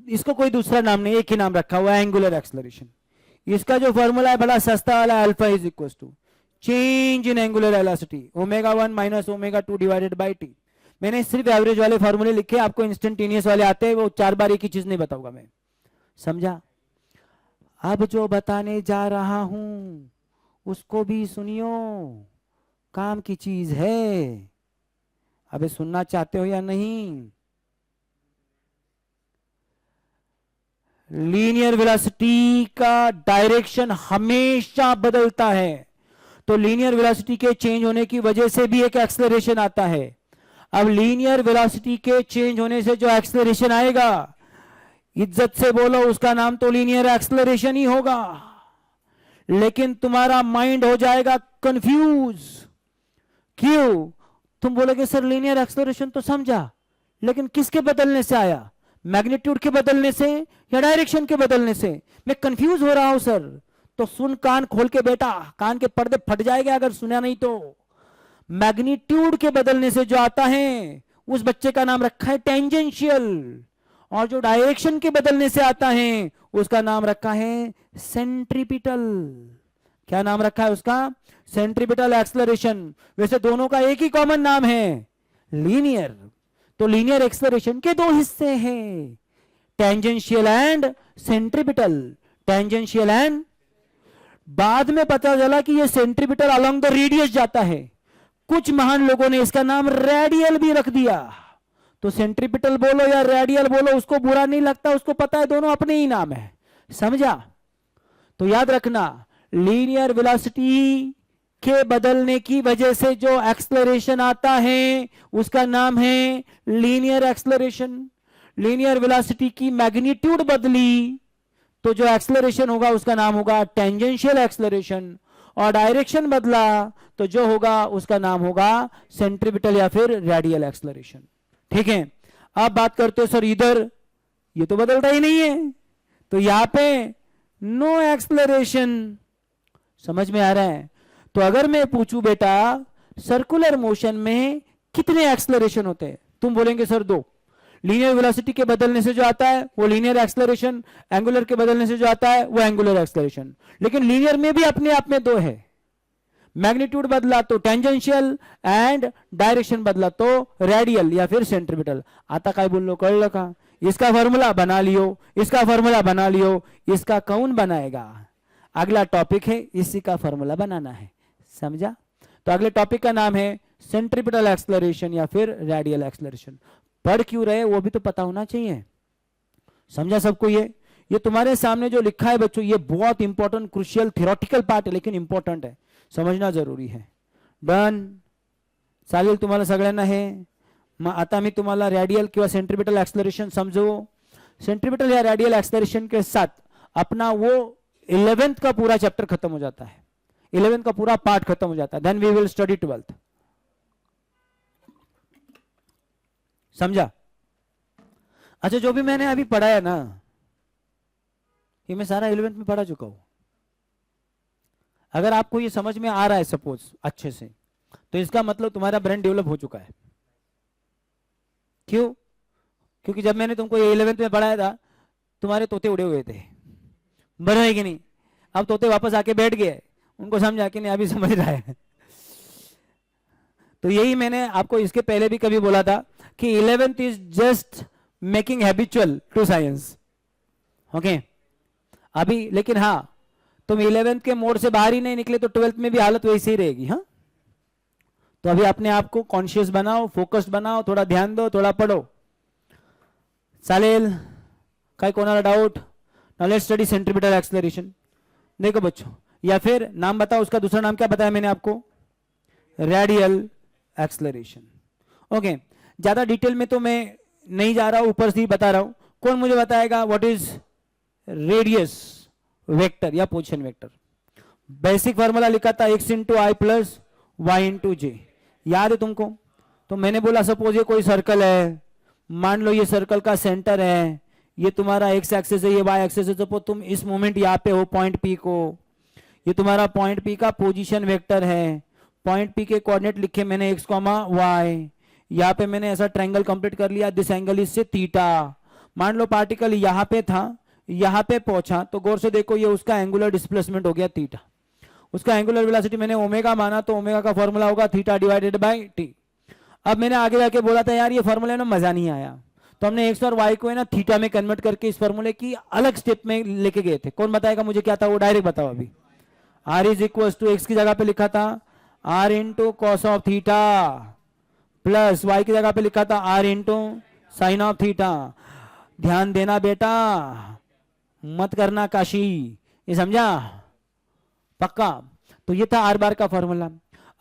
इसको कोई दूसरा नाम नहीं, एक ही नाम रखा हुआ है, एंगुलर एक्सेलरेशन। इसका जो फॉर्मूला है बड़ा सस्ता वाला, alpha is equal to change in angular velocity omega 1 minus omega 2 divided by T. मैंने सिर्फ एवरेज वाले फॉर्मूले लिखे, आपको इंस्टेंटेनियस वाले आते हैं, वो 4 बार एक ही चीज नहीं बताऊंगा मैं, समझा? अब जो बताने जा रहा हूं उसको भी सुनियो, काम की चीज है। अबे सुनना चाहते हो या नहीं? लीनियर वेलोसिटी का डायरेक्शन हमेशा बदलता है, तो लीनियर वेलोसिटी के चेंज होने की वजह से भी एक एक्सेलरेशन आता है। अब लीनियर वेलोसिटी के चेंज होने से जो एक्सेलरेशन आएगा, इज्जत से बोलो, उसका नाम तो लीनियर एक्सेलरेशन ही होगा। लेकिन तुम्हारा माइंड हो जाएगा कंफ्यूज। क्यों? तुम बोलोगे सर लीनियर एक्सेलरेशन तो समझा, लेकिन किसके बदलने से आया? मैग्नीट्यूड के बदलने से या डायरेक्शन के बदलने से? मैं कंफ्यूज हो रहा हूं सर। तो सुन, कान खोल के बेटा, कान के पर्दे फट जाएंगे अगर सुना नहीं तो। मैग्नीट्यूड के बदलने से जो आता है उस बच्चे का नाम रखा है टेंजेंशियल, और जो डायरेक्शन के बदलने से आता है उसका नाम रखा है सेंट्रीपिटल। क्या नाम रखा है उसका? Centripetal acceleration. वैसे दोनों का एक ही कॉमन नाम है, लीनियर। तो लीनियर एक्सेलरेशन के दो हिस्से हैं, tangential and centripetal. Tangential and, बाद में पता चला कि ये सेंट्रीपिटल अलोंग द रेडियस जाता है, कुछ महान लोगों ने इसका नाम रेडियल भी रख दिया। तो सेंट्रीपिटल बोलो या रेडियल बोलो, उसको बुरा नहीं लगता, उसको पता है दोनों अपने ही नाम है, समझा? तो याद रखना, लीनियर वेलोसिटी के बदलने की वजह से जो एक्सेलरेशन आता है उसका नाम है लीनियर एक्सेलरेशन। लीनियर वेलोसिटी की मैग्नीट्यूड बदली तो जो एक्सेलरेशन होगा उसका नाम होगा टेंजेंशियल एक्सेलरेशन, और डायरेक्शन बदला तो जो होगा उसका नाम होगा सेंट्रीपिटल या फिर रेडियल एक्सेलरेशन। ठीक है, अब बात करते हो सर इधर ये तो बदलता ही नहीं है, तो यहां पे नो एक्सेलरेशन। समझ में आ रहा है? तो अगर मैं पूछूं बेटा सर्कुलर मोशन में कितने एक्सेलरेशन होते हैं, तुम बोलेंगे सर 2। लीनियर वेलोसिटी के बदलने से जो आता है वो लीनियर एक्सेलरेशन, एंगुलर के बदलने से जो आता है वो एंगुलर एक्सेलरेशन। लेकिन लीनियर में भी अपने आप में 2 है, मैग्नीट्यूड बदला तो टेंजेंशियल एंड डायरेक्शन बदला तो रेडियल या फिर सेंट्रीपिटल। आता काय बोल लो, कळलं का? इसका फॉर्मूला बना लियो, इसका फॉर्मूला बना लियो, इसका कौन बनाएगा? अगला टॉपिक है, इसी का फॉर्मूला बनाना है, समझा? तो अगले टॉपिक का नाम है सेंट्रीपिटल एक्सेलरेशन या फिर रेडियल एक्सेलरेशन। पढ़ क्यों रहे वो भी तो पता होना चाहिए, समझा सबको? ये तुम्हारे सामने जो लिखा है बच्चों, ये बहुत इंपॉर्टेंट क्रुशियल थियोरेटिकल पार्ट है, लेकिन इंपॉर्टेंट है, समझना जरूरी है। डन? चालेल तुम्हाला सगळ्यांना हे? मग आता मी तुम्हाला रेडियल किंवा सेंट्रीपिटल एक्सेलरेशन समझो। सेंट्रीपिटल या रेडियल एक्सेलरेशन के साथ अपना वो 11th का पूरा चैप्टर खत्म हो जाता है, 11th का पूरा पार्ट खत्म हो जाता है। Then we will study 12th, समझा? अच्छा, जो भी मैंने अभी पढ़ाया ना, ये मैं सारा 11th में पढ़ा चुका हूं। अगर आपको ये समझ में आ रहा है सपोज अच्छे से, तो इसका मतलब तुम्हारा ब्रेन डेवलप हो चुका है। क्यों? क्योंकि जब मैंने तुमको ये 11th में पढ़ाया था तुम्हारे तोते उड़े हुए थे, बराबर है कि नहीं? अब तोते वापस आके बैठ गए, उनको समझा कि नहीं अभी समझ रहा है। तो यही मैंने आपको इसके पहले भी कभी बोला था कि 11th is just making habitual to science, okay? अभी लेकिन हाँ, तुम 11th के मोड से बाहर ही नहीं निकले तो 12th में भी हालत वैसी ही रहेगी। हाँ, तो अभी अपने आप को कॉन्शियस बनाओ, फोकस्ड बनाओ, थोड़ा ध्यान दो, थोड़ा पढ़ो। चालेल? काय कोणाला doubt? Now let's study centripetal acceleration. देखो बच्चों, या फिर नाम बताओ उसका, दूसरा नाम क्या बताया मैंने आपको? Radial acceleration. ओके, ज्यादा डिटेल में तो मैं नहीं जा रहा हूं, ऊपर से ही बता रहा हूं। कौन मुझे बताएगा व्हाट इज रेडियस वेक्टर या पोजीशन वेक्टर? बेसिक फार्मूला लिखा था x इंटू आई प्लस वाई इंटू जे, याद है तुमको? तो मैंने बोला सपोज ये कोई सर्कल है, मान लो ये सर्कल का सेंटर है, ये तुम्हारा x एक्सिस है, ये y एक्सिस है। सपोज तुम इस मोमेंट यहाँ पे हो पॉइंट P को, ये तुम्हारा पॉइंट P का पोजीशन वेक्टर है। पॉइंट P के कोऑर्डिनेट लिखे मैंने x, y। यहाँ पे मैंने ऐसा ट्रायंगल कंप्लीट कर लिया, दिस एंगल इज से थीटा। मान लो पार्टिकल यहां पे था, यहां पे पहुंचा, तो गौर से देखो ये उसका एंगुलर डिस्प्लेसमेंट हो गया थीटा, उसका एंगुलर वेलोसिटी मैंने ओमेगा माना, तो ओमेगा का फॉर्मूला होगा थीटा डिवाइडेड बाय टी। अब मैंने आगे जाके बोला था यार ये फॉर्मूला ना मजा नहीं आया, तो हमने एक्स और वाई को है ना थीटा में कन्वर्ट करके इस फॉर्मूले की अलग स्टेप में लेके गए थे। कौन बताएगा मुझे क्या था वो, डायरेक्ट बताओ अभी। R is equal to X की जगह पे लिखा था R into cos of theta, plus Y की जगह पे लिखा था R into sine of theta. ध्यान देना बेटा, मत करना काशी, ये समझा पक्का। तो ये था आर बार का फॉर्मूला।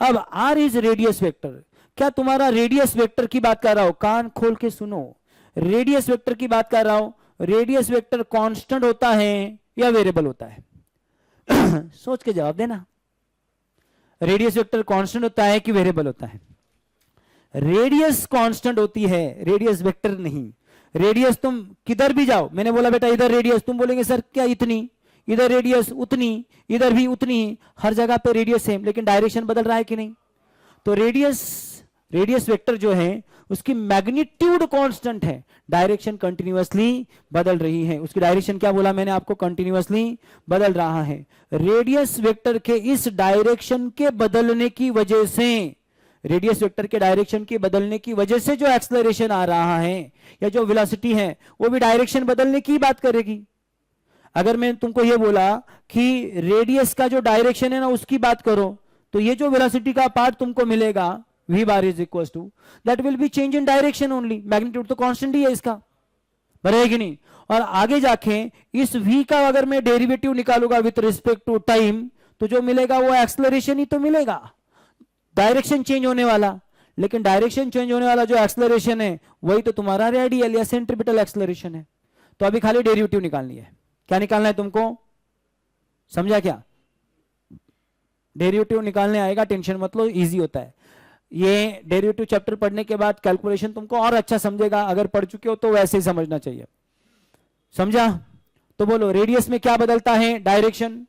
अब आर इज रेडियस वेक्टर। क्या तुम्हारा रेडियस वेक्टर की बात कर रहा हो, कान खोल के सुनो, रेडियस वेक्टर की बात कर रहा हूं। रेडियस वेक्टर कांस्टेंट होता है या वेरिएबल होता है? सोच के जवाब देना। रेडियस वेक्टर कांस्टेंट होता है कि वेरिएबल होता है? रेडियस कांस्टेंट होती है, रेडियस वेक्टर नहीं। रेडियस तुम किधर भी जाओ, मैंने बोला बेटा इधर रेडियस, तुम बोलेंगे सर क्या इतनी, इधर रेडियस उतनी, इधर भी उतनी, हर जगह पे रेडियस सेम, लेकिन डायरेक्शन बदल रहा है कि नहीं? तो रेडियस वेक्टर जो है उसकी मैग्नीट्यूड कांस्टेंट है, डायरेक्शन कंटिन्यूअसली बदल रही है। उसकी डायरेक्शन क्या बोला मैंने आपको, कंटिन्यूअसली बदल रहा है। रेडियस वेक्टर के इस डायरेक्शन के बदलने की वजह से, रेडियस वेक्टर के डायरेक्शन के बदलने की वजह से जो एक्सेलरेशन आ रहा है या जो वेलोसिटी है वो भी डायरेक्शन बदलने की बात करेगी। अगर मैं तुमको ये बोला कि रेडियस का जो डायरेक्शन है ना उसकी बात करो, तो ये जो वेलोसिटी का पार्ट तुमको मिलेगा v bar is equal to that will be change in direction only, magnitude तो कांस्टेंट ही है इसका, बराबर कि नहीं? और आगे जाके इस v का अगर मैं डेरिवेटिव निकालूंगा विथ रिस्पेक्ट टू टाइम, तो जो मिलेगा वो एक्सेलरेशन ही तो मिलेगा, डायरेक्शन चेंज होने वाला। लेकिन डायरेक्शन चेंज होने वाला जो एक्सेलरेशन है वही तो तुम्हारा रेडियल या सेंट्रीपिटल एक्सेलरेशन है। तो अभी खाली डेरिवेटिव निकालनी है। क्या निकालना है तुमको, समझा क्या? डेरिवेटिव निकालने आएगा, टेंशन मत लो, इजी होता है ये। डेरिवेटिव चैप्टर पढ़ने के बाद कैलकुलेशन तुमको और अच्छा समझेगा, अगर पढ़ चुके हो तो वैसे ही समझना चाहिए, समझा? तो बोलो रेडियस में क्या बदलता है, डायरेक्शन,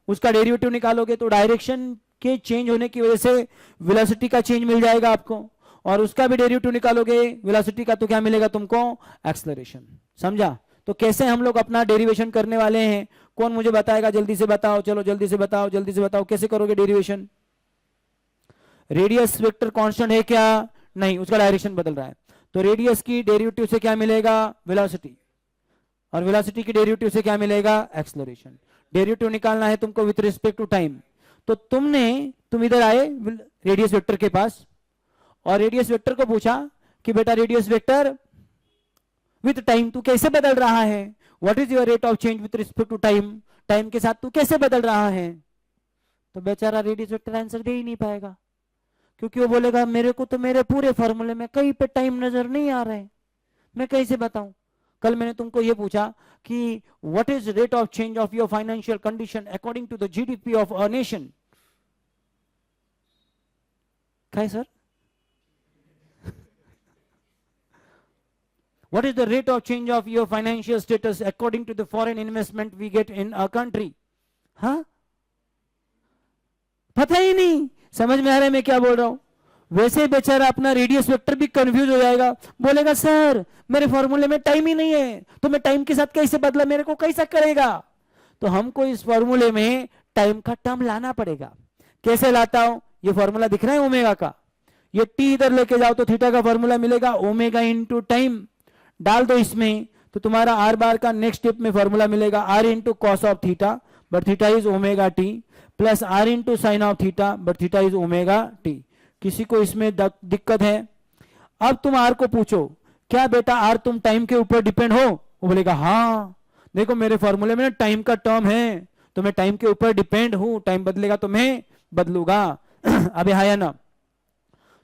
उसका डेरिवेटिव निकालोगे तो डायरेक्शन के चेंज होने की वजह से वेलोसिटी का चेंज मिल जाएगा आपको, और उसका भी डेरिवेटिव निकालोगे वेलोसिटी का तो क्या मिलेगा तुमको, एक्सेलरेशन। समझा? तो कैसे हम लोग अपना डेरिवेशन करने वाले हैं, कौन मुझे बताएगा? जल्दी से बताओ, चलो जल्दी से बताओ, जल्दी से बताओ, कैसे करोगे डेरिवेशन? रेडियस वेक्टर कांस्टेंट है क्या? नहीं, उसका डायरेक्शन बदल रहा है। तो रेडियस की डेरिवेटिव से क्या मिलेगा, वेलोसिटी, और वेलोसिटी की डेरिवेटिव से क्या मिलेगा, एक्सेलरेशन। डेरिवेटिव निकालना है तुमको विथ रिस्पेक्ट टू टाइम। तो तुम इधर आए रेडियस वेक्टर के पास और रेडियस वेक्टर को पूछा कि बेटा रेडियस वेक्टर विथ टाइम तू कैसे बदल रहा है, what is your rate of change with respect to time, time के साथ तू कैसे बदल रहा है? तो बेचारा रेडियस वेक्टर आंसर दे ही नहीं पाएगा, क्योंकि वो बोलेगा मेरे को तो मेरे पूरे फॉर्मूले में कहीं पे टाइम नजर नहीं आ रहा है, मैं कैसे बताऊं? कल मैंने तुमको ये पूछा कि what is rate of change of your financial condition according to the GDP of a nation. क्या है sir? What is the rate of change of your financial status according to the foreign investment we get in our country? हाँ, पता ही नहीं, समझ में आ रहा है मैं क्या बोल रहा हूं? वैसे बेचारा अपना रेडियस वेक्टर भी कंफ्यूज हो जाएगा, बोलेगा सर मेरे फॉर्मूले में टाइम ही नहीं है, तो मैं टाइम के साथ कैसे बदला, मेरे को कैसा करेगा? तो हमको इस फॉर्मूले में टाइम का टर्म लाना पड़ेगा। कैसे लाता हूं? ये फॉर्मूला दिख रहा है ओमेगा का, ये टी इधर लेके जाओ तो थीटा का फॉर्मूला मिलेगा ओमेगा इंटू टाइम, डाल दो इसमें तो तुम्हारा आर बार का नेक्स्ट स्टेप में फॉर्मूला मिलेगा R into cos of theta but theta is omega T, plus R into sine of theta but theta is omega T. किसी को इसमें दिक्कत है? अब तुम आर को पूछो क्या बेटा आर तुम टाइम के ऊपर डिपेंड हो, वो बोलेगा हाँ, देखो मेरे फॉर्मूले में टाइम का टर्म है तो मैं टाइम के ऊपर डिपेंड हूं, टाइम बदलेगा तो मैं बदलूंगा। अबे हाँ या ना?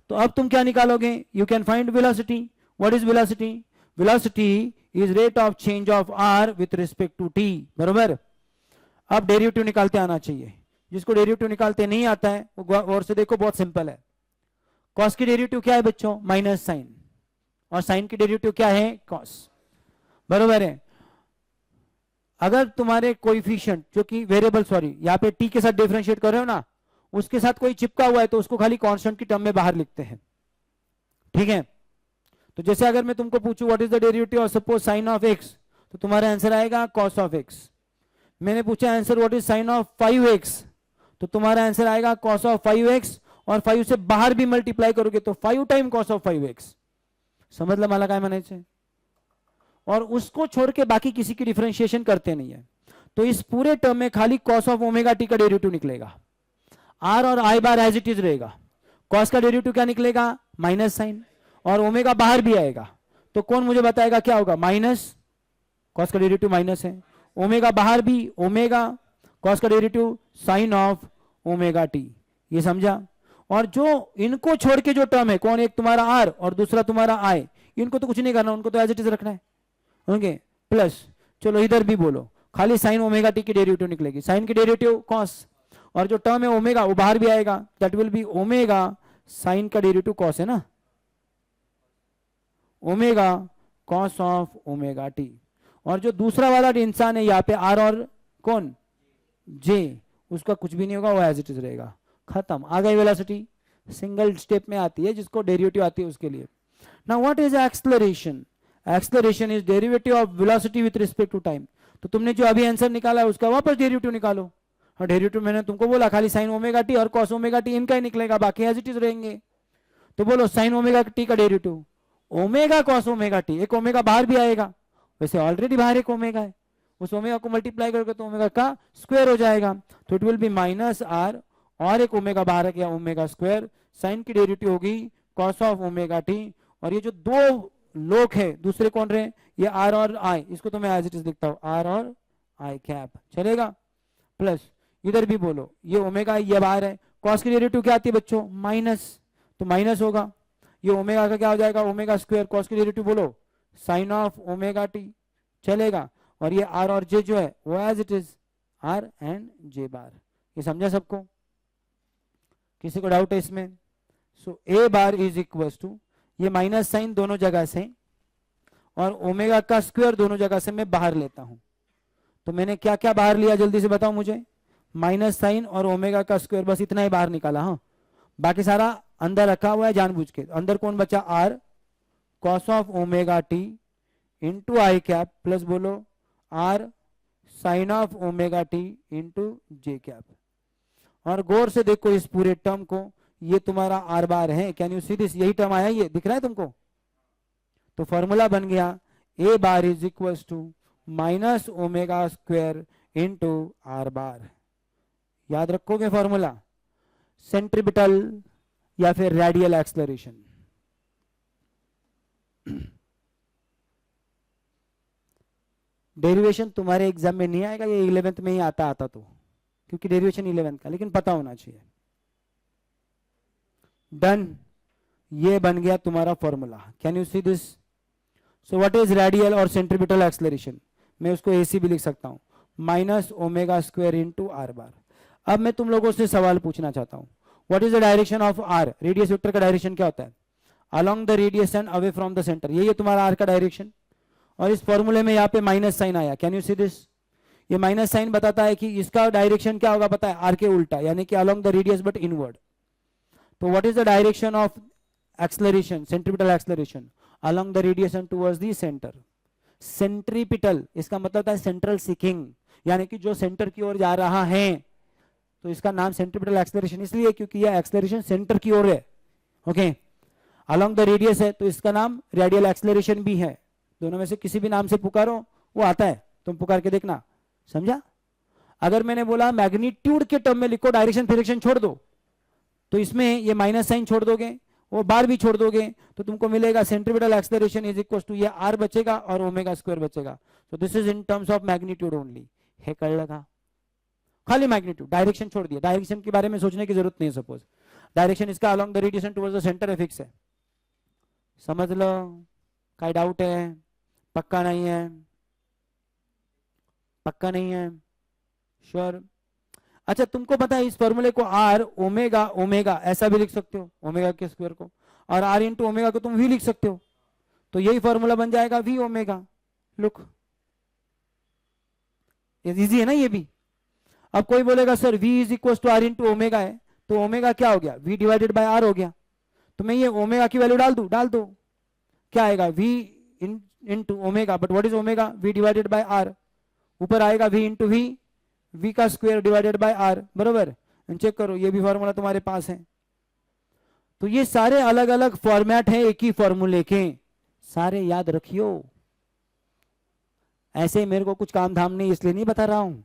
तो अब तुम क्या निकालोगे, you can find velocity. What is velocity? Velocity is rate of change of R with respect to T, बरोबर? अब डेरिवेटिव निकालते आना चाहिए, जिसको डेरिवेटिव निकालते नहीं आता है वो और से देखो, बहुत सिंपल है। कॉस की डेरिवेटिव क्या है बच्चों, माइनस साइन, और साइन की डेरिवेटिव क्या है, कॉस, बरोबर है? अगर तुम्हारे कोएफिशिएंट जो कि वेरिएबल, सॉरी यहाँ पे टी के साथ डिफरेंशिएट कर रहे हो ना, उसके साथ कोई चिपका हुआ है तो उसको खाली कांस्टेंट की टर्म में बाहर लिखते हैं, ठीक है? तो जैसे अगर मैं तुमको पूछूं what is the derivative of suppose sine of X, तो तुम्हारा आंसर आएगा कॉस ऑफ एक्स। मैंने पूछा answer what is sine of 5x, तो तुम्हारा आंसर आएगा कॉस ऑफ 5x, और 5 से बाहर भी मल्टीप्लाई करोगे तो 5 टाइम कॉस ऑफ 5x। समझ मला काय म्हणायचे? और उसको छोड़ के बाकी किसी की डिफरेंशिएशन करते नहीं है। तो इस पूरे टर्म में खाली कॉस ऑफ ओमेगा टी का डेरिवेटिव निकलेगा, आर और आई बार एज इट इज रहेगा। कॉस का डेरिवेटिव क्या निकलेगा? माइनस साइन, और ओमेगा बाहर भी आएगा। तो कौन मुझे बताएगा क्या होगा? माइनस, कॉस का डेरिवेटिव माइनस है, ओमेगा बाहर भी ओमेगा, कॉस का derivative sign of omega T. ये समझा? और जो इनको छोड़ के जो टर्म है, कौन? एक तुम्हारा आर और दूसरा तुम्हारा आई, इनको तो कुछ नहीं करना, उनको तो एज इट इज रखना है। ओके, प्लस चलो इधर भी बोलो, खाली साइन ओमेगा टी की डेरिवेटिव निकलेगी, साइन की डेरिवेटिव कॉस, और जो टर्म है ओमेगा वो बाहर भी आएगा, that will B omega sine का डेरिवेटिव कॉस है ना, omega cos of omega T. और जो दूसरा वाला इंसान है यहाँ पे आर और कौन? जे, उसका कुछ भी नहीं होगा, वो एज इट इज रहेगा, खत्म। आ गई वेलोसिटी, सिंगल स्टेप में आती है, जिसको डेरिवेटिव आती है उसके लिए। Now what is acceleration? Acceleration is derivative of velocity with respect to time. तो तुमने जो अभी आंसर निकाला है उसका वापस डेरिवेटिव निकालो। और डेरिवेटिव मैंने तुमको बोला खाली साइन ओमेगा टी और कॉस ओमेगा टी इनका ही निकलेगा, बाकी एज इट इज रहेंगे। तो बोलो साइन ओमेगा टी का derivative omega cos omega T, एक ओमेगा बाहर भी आएगा, वैसे ऑलरेडी बाहर एक ओमेगा है, उस ओमेगा को मल्टीप्लाई करोगे तो ओमेगा का स्क्वायर हो जाएगा, तो it will be minus R, और एक ओमेगा बाहर गया ओमेगा स्क्वायर, साइन की डेरिवेटिव होगी कॉस ऑफ ओमेगा टी। और ये जो दो लोग है दूसरे कौन रहे? ये आर और आई, इसको तो मैं एज इट इज लिखता हूं आर और आई कैप, चलेगा। प्लस इधर भी बोलो, ये ओमेगा ये बाहर है, कॉस की डेरिवेटिव क्या आती है बच्चों? माइनस, तो माइनस होगा, ये ओमेगा का क्या हो जाएगा? ओमेगा स्क्वायर, कॉस की डेरिवेटिव बोलो साइन ऑफ ओमेगा टी, चलेगा। और ये आर और जे जो है वो as it is R and J bar. ये समझा सबको? किसी को डाउट है इसमें? So A bar is equal to, ये माइनस साइन दोनों जगह से और ओमेगा का स्क्वायर दोनों जगह से मैं बाहर लेता हूं। तो मैंने क्या क्या बाहर लिया जल्दी से बताओ मुझे? माइनस साइन और ओमेगा का स्क्वायर, बस इतना ही बाहर निकाला। हाँ, बाकी सारा अंदर रखा हुआ है जानबूझ के। अंदर कौन बचा? R cos of omega T into I cap, plus बोलो R sine of omega T into J cap. और गौर से देखो इस पूरे टर्म को, ये तुम्हारा आर बार है, कैन यू सी दिस? यही टर्म आया, ये दिख रहा है तुमको? तो फॉर्मूला बन गया A bar is equal to minus omega square into R bar. याद रखोगे फॉर्मूला? सेंट्रीपिटल या फिर रेडियल एक्सेलरेशन। डेरिवेशन तुम्हारे एग्जाम में नहीं आएगा, ये 11th में ही आता तो, क्योंकि डेरिवेशन 11th का, लेकिन पता होना चाहिए। डन, ये बन गया तुम्हारा formula. Can you see this? So what is radial और सेंट्रीपिटल एक्सेलरेशन? मैं उसको एसी भी लिख सकता हूं, minus omega square into R bar. अब मैं तुम लोगों से सवाल पूछना चाहता हूं, what is the direction of R? Radius vector का डायरेक्शन क्या होता है? Along the radius and away from the centre, यही है तुम्हारा आर का डायरेक्शन। और इस फॉर्मूले में यहाँ पे माइनस साइन आया, कैन यू सी दिस? ये माइनस साइन बताता है कि इसका डायरेक्शन क्या होगा पता है? आर के उल्टा, यानी कि along the radius but inward. तो what is the direction of acceleration, centripetal acceleration? Along the radius and towards the centre. Centripetal इसका मतलब होता है सेंट्रल सीकिंग, यानी कि जो सेंटर की ओर जा रहा है, तो इसका नाम सेंट्रीपिटल एक्सेलरेशन इसलिए क्योंकि यह एक्सेलरेशन सेंटर की ओर है। ओके, अलोंग द रेडियस है तो इसका नाम रेडियल एक्सेलरेशन भी है। दोनों में से किसी भी नाम से पुकारो वो आता है, तुम पुकार के देखना, समझा? अगर मैंने बोला मैग्नीट्यूड के टर्म में लिखो, डायरेक्शन डायरेक्शन छोड़ दो, तो इसमें ये माइनस साइन छोड़ दोगे, वो बार भी छोड़ दोगे, तो तुमको मिलेगा centripetal acceleration is equal to ये आर बचेगा और ओमेगा स्क्वायर बचेगा। तो this is in terms of magnitude only. है कर लगा? खाली मैग्नीट्यूड, डायरेक्शन छोड़ दिया, डायरेक्शन के बारे में सोचने की जरूरत नहीं है। सपोज डायरेक्शन इसका along the radius and towards the centre है, फिक्स है। समझ लो, काय डाउट है? पक्का नहीं है? पक्का नहीं है? श्योर? अच्छा, तुमको पता है इस फॉर्मूले को आर ओमेगा ओमेगा ऐसा भी लिख सकते हो, ओमेगा के स्क्वायर को, और आर इंटू ओमेगा को तुम वी लिख सकते हो, तो यही फॉर्मूला बन जाएगा वी ओमेगा। लुक, इजी है ना ये भी। अब कोई बोलेगा sir v is equal to R into omega है, तो ओमेगा क्या हो गया? v डिवाइडेड बाय आर हो गया। तो मैं ये ओमेगा की वैल्यू डाल दू? क्या आएगा v into omega, but what is omega, v divided by r, ऊपर आएगा v इंटू v का स्क्वायर डिवाइडेड बाय r, बरोबर। चेक करो ये भी फॉर्मूला तुम्हारे पास है। तो ये सारे अलग अलग फॉर्मेट हैं एक ही फॉर्मूले के, सारे याद रखियो। ऐसे मेरे को कुछ काम धाम नहीं इसलिए नहीं बता रहा हूं,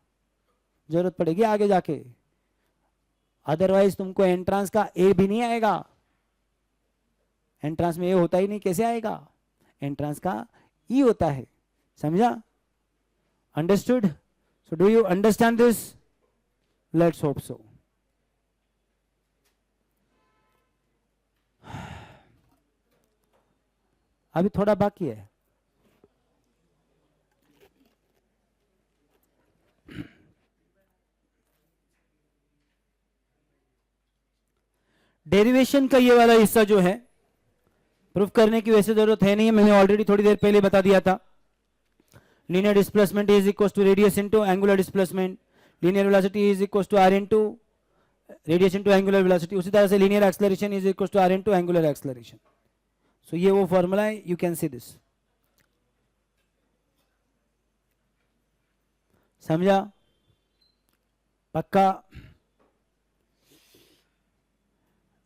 जरूरत पड़ेगी आगे जाके, अदरवाइज तुमको एंट्रांस का ए भी नहीं आएगा। एंट्रांस में ए होता ही नहीं, कैसे आएगा, एंट्रांस का ई होता है, समझा, understood. So do you understand this, let's hope so. अभी थोड़ा बाकी है। डेरिवेशन का ये वाला हिस्सा जो है प्रूफ करने की वैसे जरूरत है नहीं, मैंने ऑलरेडी थोड़ी देर पहले बता दिया था। Linear displacement is equal to radius into angular displacement, linear velocity is equal to R into radius into angular velocity, उसी तरह से linear acceleration is equal to R into angular acceleration. So ये वो फॉर्मूला है, you can see this, समझा, पक्का।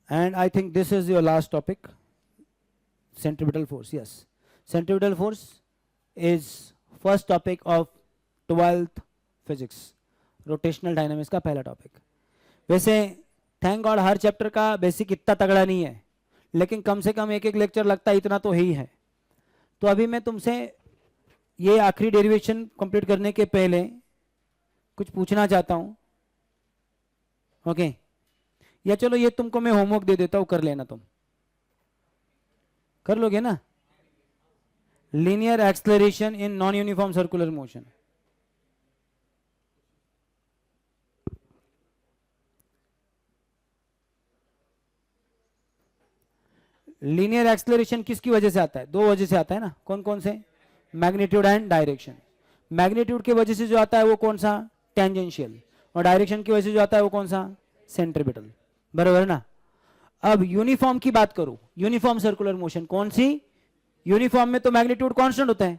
And I think this is your last topic, centripetal force. Yes, centripetal force is first topic of 12th physics, rotational dynamics का पहला topic. वैसे thank God हर chapter का basic इतना तगड़ा नहीं है, लेकिन कम से कम एक एक लेक्चर लगता है इतना तो ही है। तो अभी मैं तुमसे ये आखिरी डेरिवेशन कंप्लीट करने के पहले कुछ पूछना चाहता हूँ, ओके या चलो ये तुमको मैं होमवर्क दे देता हूं, कर लेना, तुम कर लोगे ना। Linear acceleration in non uniform circular motion, linear acceleration किसकी वजह से आता है, दो वजह से आता है ना, कौन कौन से, मैग्नीट्यूड एंड डायरेक्शन। मैग्नीट्यूड की वजह से जो आता है वो कौन सा, टेंजेंशियल, और डायरेक्शन की वजह से जो आता है वो कौन सा, सेंट्रिपिटल, बराबर ना। अब यूनिफॉर्म की बात करूं, यूनिफॉर्म सर्कुलर मोशन कौन सी, यूनिफॉर्म में तो मैग्नीट्यूड कांस्टेंट होता है,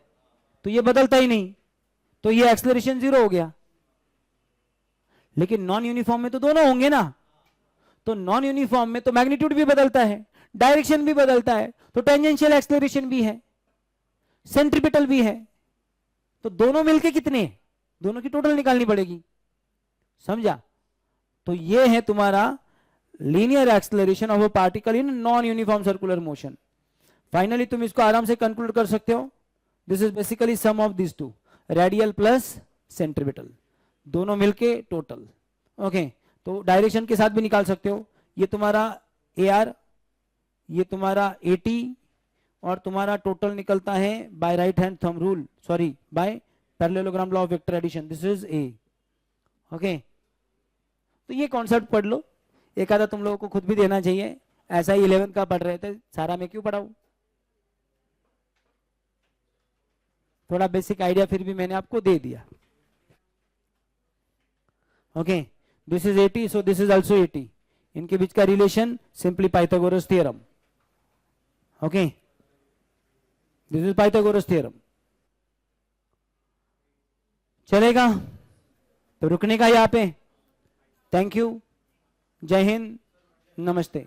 तो ये बदलता ही नहीं, तो ये एक्सेलरेशन जीरो हो गया। लेकिन नॉन यूनिफॉर्म में तो दोनों होंगे ना, तो नॉन यूनिफॉर्म में तो मैग्नीट्यूड भी बदलता है, डायरेक्शन भी बदलता है, तो टेंजेंशियल एक्सेलरेशन भी है, सेंट्रिपिटल भी है, तो दोनों मिलके कितने, दोनों की टोटल निकालनी पड़ेगी, समझा। तो ये है तुम्हारा linear acceleration of a particle in non uniform circular motion. Finally तुम इसको आराम से कंक्लूड कर सकते हो, this is basically sum of this two, radial plus centripetal, दोनों मिलके टोटल, ओके। तो डायरेक्शन के साथ भी निकाल सकते हो, ये तुम्हारा AR, ये तुम्हारा AT, और तुम्हारा टोटल निकलता है by right hand thumb rule, sorry by parallelogram law of vector addition, this is A, okay. तो ये कॉन्सेप्ट पढ़ लो, एक आधा तुम लोगों को खुद भी देना चाहिए, ऐसा ही 11th का पढ़ रहे थे, सारा मैं क्यों पढ़ाऊं, थोड़ा बेसिक आइडिया फिर भी मैंने आपको दे दिया, okay. This is 80, so this is also 80, इनके बीच का relation simply Pythagoras theorem, okay, this is Pythagoras theorem, चलेगा। तो रुकने का यहाँ पे, थैंक यू, जय हिंद, नमस्ते।